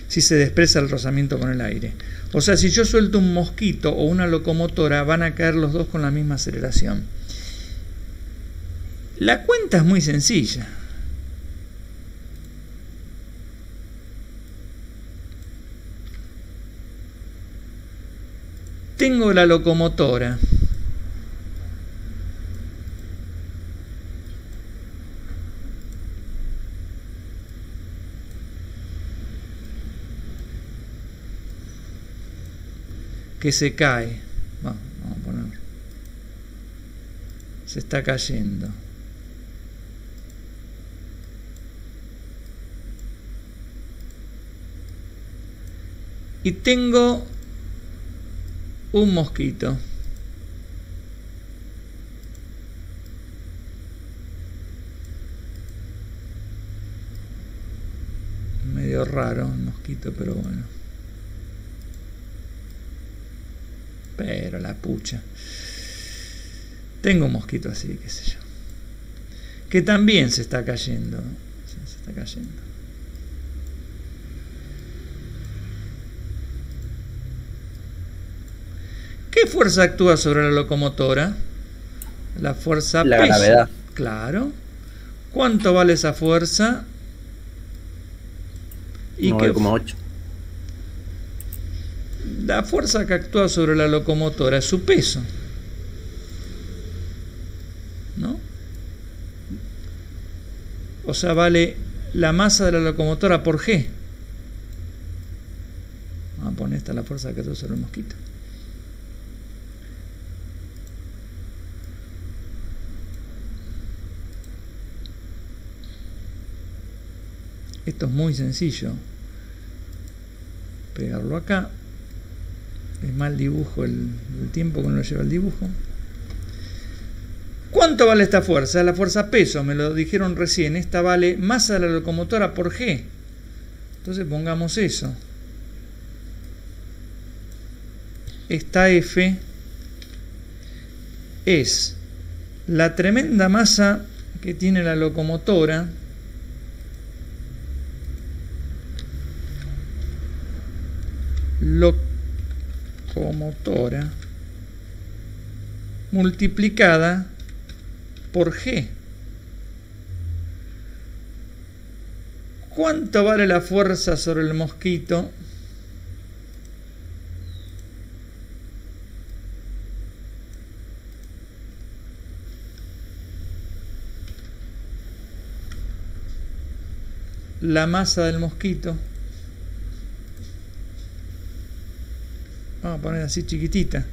Si se despreza el rozamiento con el aire. O sea, si yo suelto un mosquito o una locomotora, van a caer los dos con la misma aceleración. La cuenta es muy sencilla. Tengo la locomotora. Que se cae. Vamos a poner. Se está cayendo. Y tengo un mosquito. Medio raro el mosquito, pero bueno. Pero la pucha. Tengo un mosquito así, qué sé yo. Que también se está cayendo. Se está cayendo. ¿Qué fuerza actúa sobre la locomotora? La fuerza La peso. gravedad. Claro. ¿Cuánto vale esa fuerza? 9,8. La fuerza que actúa sobre la locomotora es su peso, ¿no? O sea, vale la masa de la locomotora por G. Vamos a poner esta la fuerza que actúa sobre el mosquito. Esto es muy sencillo. Pegarlo acá. Es mal dibujo el tiempo que uno lleva el dibujo. ¿Cuánto vale esta fuerza? La fuerza peso, me lo dijeron recién. Esta vale masa de la locomotora por G. Entonces pongamos eso. Esta F es la tremenda masa que tiene la locomotora multiplicada por G. ¿Cuánto vale la fuerza sobre el mosquito? La masa del mosquito. Vamos a poner así chiquitita.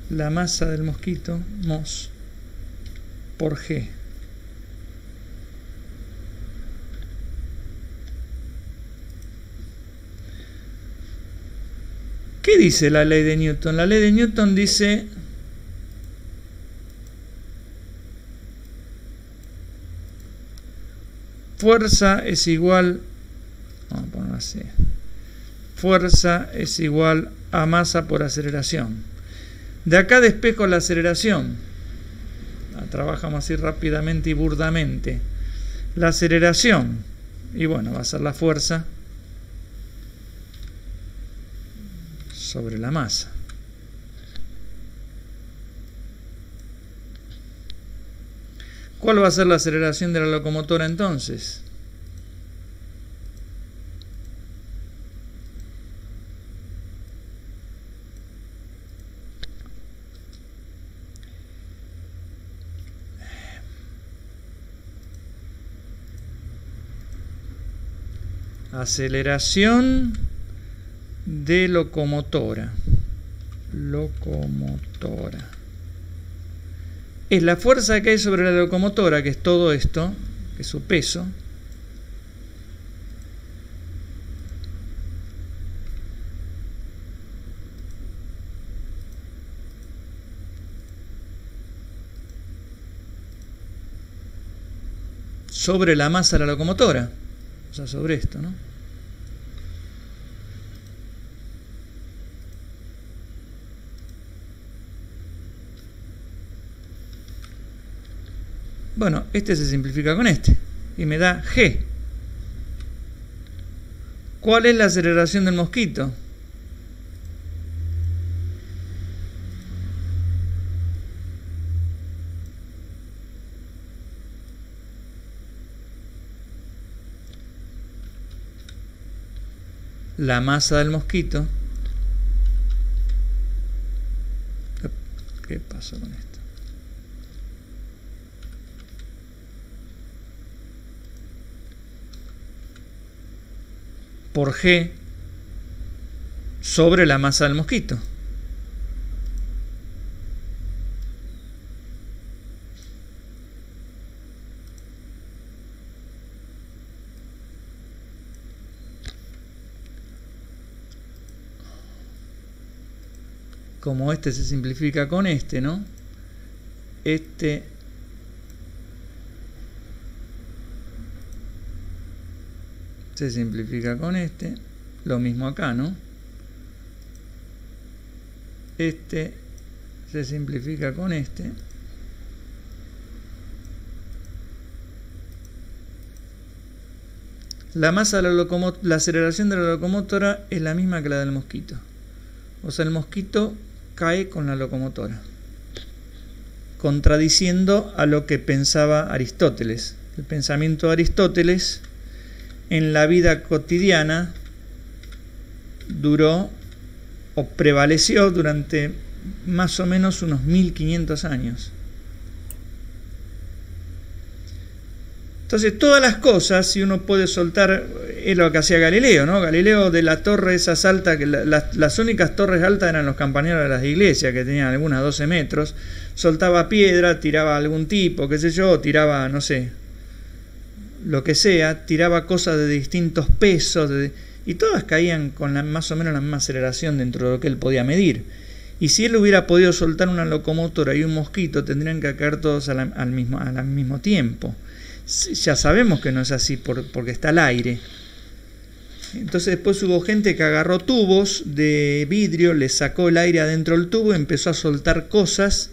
La masa del mosquito, mos, por G. ¿Qué dice la ley de Newton? La ley de Newton dice fuerza es igual Vamos a ponerlo así. Fuerza es igual a masa por aceleración. De acá despejo la aceleración. Trabajamos así rápidamente y burdamente. La aceleración. Y bueno, va a ser la fuerza sobre la masa. ¿Cuál va a ser la aceleración de la locomotora entonces? Aceleración de locomotora. Locomotora. Es la fuerza que hay sobre la locomotora, que es todo esto, que es su peso. Sobre la masa de la locomotora. O sea, sobre esto, ¿no? Bueno, este se simplifica con este y me da G. ¿Cuál es la aceleración del mosquito? La masa del mosquito. ¿Qué pasó con esto? Por G sobre la masa del mosquito. Como este se simplifica con este, ¿no? Este se simplifica con este. Lo mismo acá, ¿no? Este se simplifica con este. La masa de la aceleración de la locomotora es la misma que la del mosquito. O sea, el mosquito cae con la locomotora, contradiciendo a lo que pensaba Aristóteles. El pensamiento de Aristóteles en la vida cotidiana duró o prevaleció durante más o menos unos 1500 años. Entonces, todas las cosas, si uno puede soltar, es lo que hacía Galileo, ¿no? Galileo, de la torre esas altas, que las únicas torres altas eran los campaneros de las iglesias, que tenían algunas 12 metros, soltaba piedra, tiraba a algún tipo, qué sé yo, tiraba, no sé, lo que sea, tiraba cosas de distintos pesos, y todas caían con más o menos la misma aceleración dentro de lo que él podía medir. Y si él hubiera podido soltar una locomotora y un mosquito, tendrían que caer todos al mismo tiempo. Ya sabemos que no es así porque está al aire. Entonces después hubo gente que agarró tubos de vidrio, le sacó el aire adentro del tubo, empezó a soltar cosas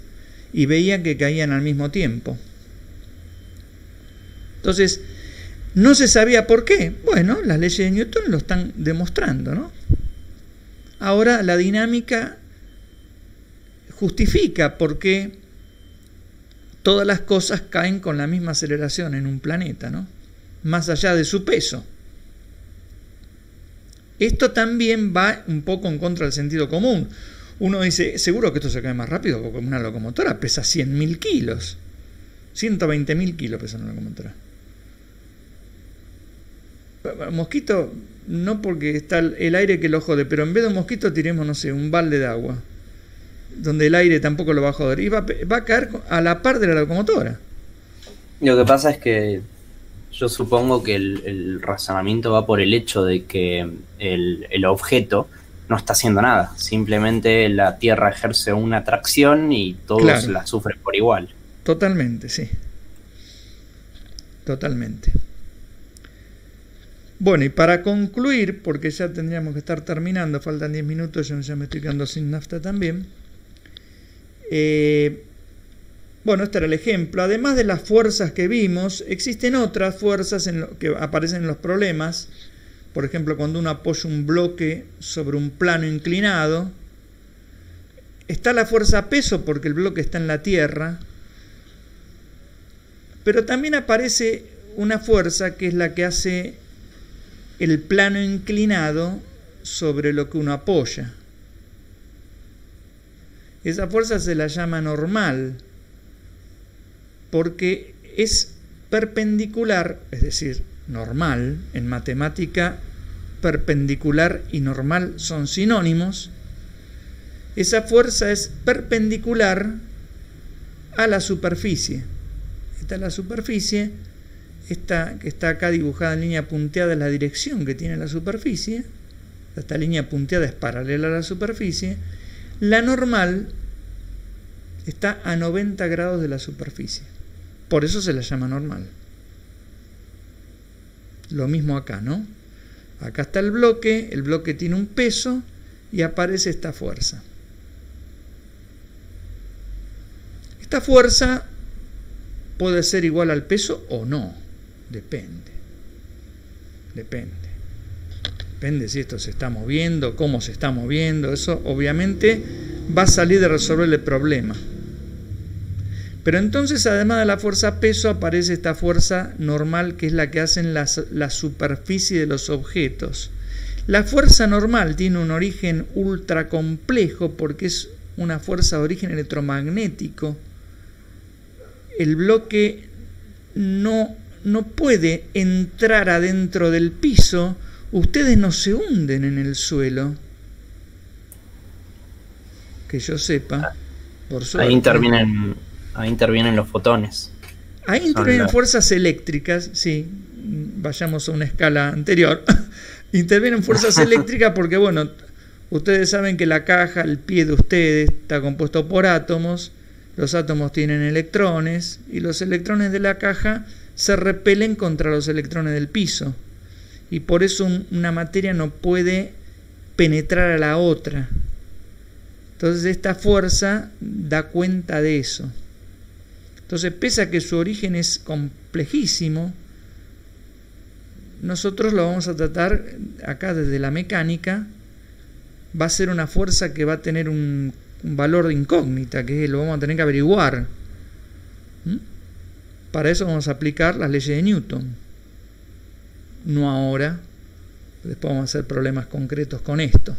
y veían que caían al mismo tiempo. Entonces, no se sabía por qué. Bueno, las leyes de Newton lo están demostrando, ¿no? Ahora la dinámica justifica por qué todas las cosas caen con la misma aceleración en un planeta, ¿no? Más allá de su peso. Esto también va un poco en contra del sentido común. Uno dice, seguro que esto se cae más rápido porque una locomotora pesa 100.000 kilos. 120.000 kilos pesa una locomotora. Mosquito, no porque está el aire que lo jode, pero en vez de un mosquito tiremos, no sé, un balde de agua, donde el aire tampoco lo va a joder, y va a caer a la par de la locomotora. Lo que pasa es que yo supongo que el razonamiento va por el hecho de que el objeto no está haciendo nada, simplemente la Tierra ejerce una atracción y todos la sufren por igual. Totalmente, sí. Totalmente. Bueno, y para concluir, porque ya tendríamos que estar terminando, faltan 10 minutos, yo ya me estoy quedando sin nafta también. Bueno, este era el ejemplo. Además de las fuerzas que vimos, existen otras fuerzas que aparecen en los problemas. Por ejemplo, cuando uno apoya un bloque sobre un plano inclinado, está la fuerza peso porque el bloque está en la tierra, pero también aparece una fuerza que es la que hace el plano inclinado sobre lo que uno apoya. Esa fuerza se la llama normal, porque es perpendicular, es decir, normal. En matemática, perpendicular y normal son sinónimos. Esa fuerza es perpendicular a la superficie. Esta es la superficie, esta que está acá dibujada en línea punteada es la dirección que tiene la superficie. Esta línea punteada es paralela a la superficie. La normal está a 90 grados de la superficie. Por eso se la llama normal. Lo mismo acá, ¿no? Acá está el bloque tiene un peso y aparece esta fuerza. Esta fuerza puede ser igual al peso o no. Depende. Depende si esto se está moviendo, cómo se está moviendo. Eso obviamente va a salir de resolver el problema. Pero entonces, además de la fuerza peso, aparece esta fuerza normal, que es la que hacen la superficie de los objetos. La fuerza normal tiene un origen ultra complejo porque es una fuerza de origen electromagnético. El bloque no puede entrar adentro del piso. Ustedes no se hunden en el suelo, que yo sepa, por suerte. Ahí intervienen los fotones. Ahí intervienen fuerzas eléctricas, sí, vayamos a una escala anterior. Intervienen fuerzas eléctricas porque, bueno, ustedes saben que la caja, el pie de ustedes, está compuesto por átomos. Los átomos tienen electrones y los electrones de la caja se repelen contra los electrones del piso. Y por eso una materia no puede penetrar a la otra. Entonces esta fuerza da cuenta de eso. Entonces, pese a que su origen es complejísimo, nosotros lo vamos a tratar acá desde la mecánica. Va a ser una fuerza que va a tener un valor de incógnita, que lo vamos a tener que averiguar. Para eso vamos a aplicar las leyes de Newton. No ahora. Después vamos a hacer problemas concretos con esto.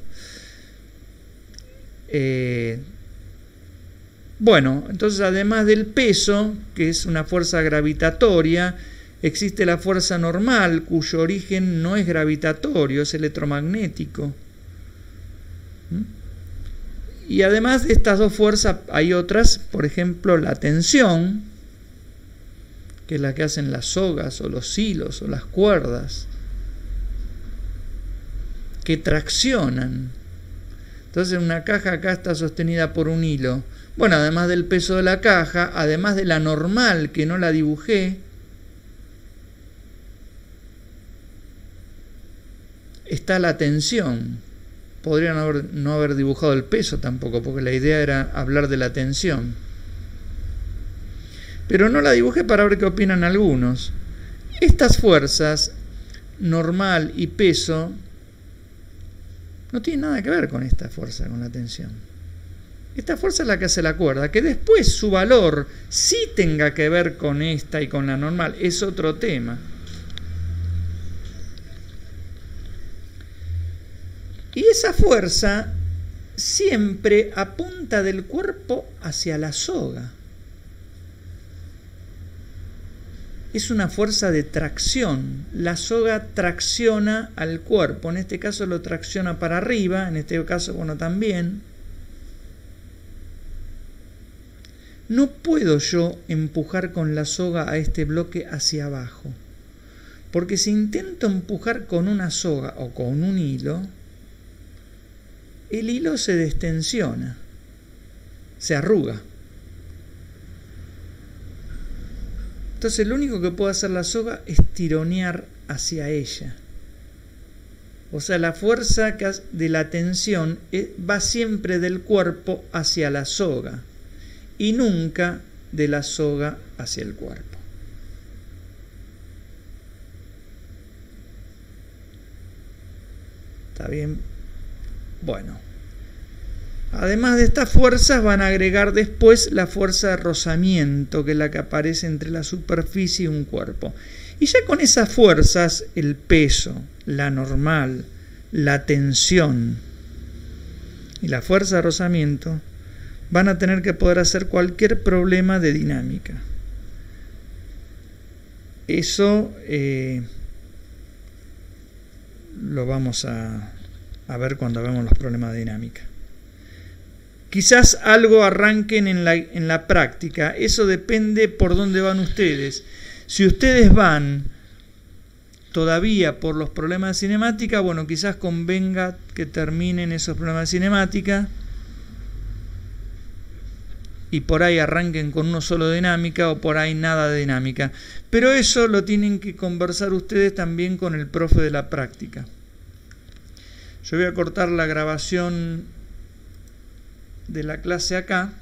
Bueno, entonces además del peso, que es una fuerza gravitatoria, existe la fuerza normal, cuyo origen no es gravitatorio, es electromagnético. Y además de estas dos fuerzas hay otras, por ejemplo la tensión, que es la que hacen las sogas o los hilos o las cuerdas, que traccionan. Entonces una caja acá está sostenida por un hilo. Bueno, además del peso de la caja, además de la normal que no la dibujé, está la tensión. Podrían no haber dibujado el peso tampoco, porque la idea era hablar de la tensión. Pero no la dibujé para ver qué opinan algunos. Estas fuerzas, normal y peso, no tienen nada que ver con esta fuerza, con la tensión. Esta fuerza es la que hace la cuerda, que después su valor sí tenga que ver con esta y con la normal, es otro tema. Y esa fuerza siempre apunta del cuerpo hacia la soga. Es una fuerza de tracción. La soga tracciona al cuerpo. En este caso lo tracciona para arriba, en este caso, bueno, también. No puedo yo empujar con la soga a este bloque hacia abajo, porque si intento empujar con una soga o con un hilo, el hilo se destensiona, se arruga. Entonces lo único que puede hacer la soga es tironear hacia ella. O sea, la fuerza de la tensión va siempre del cuerpo hacia la soga y nunca de la soga hacia el cuerpo. ¿Está bien? Bueno. Además de estas fuerzas van a agregar después la fuerza de rozamiento, que es la que aparece entre la superficie y un cuerpo. Y ya con esas fuerzas, el peso, la normal, la tensión y la fuerza de rozamiento van a tener que poder hacer cualquier problema de dinámica. Eso lo vamos a ver cuando vemos los problemas de dinámica. Quizás algo arranquen en la práctica, eso depende por dónde van ustedes. Si ustedes van todavía por los problemas de cinemática, bueno, quizás convenga que terminen esos problemas de cinemática y por ahí arranquen con uno solo de dinámica o por ahí nada de dinámica. Pero eso lo tienen que conversar ustedes también con el profe de la práctica. Yo voy a cortar la grabación de la clase acá.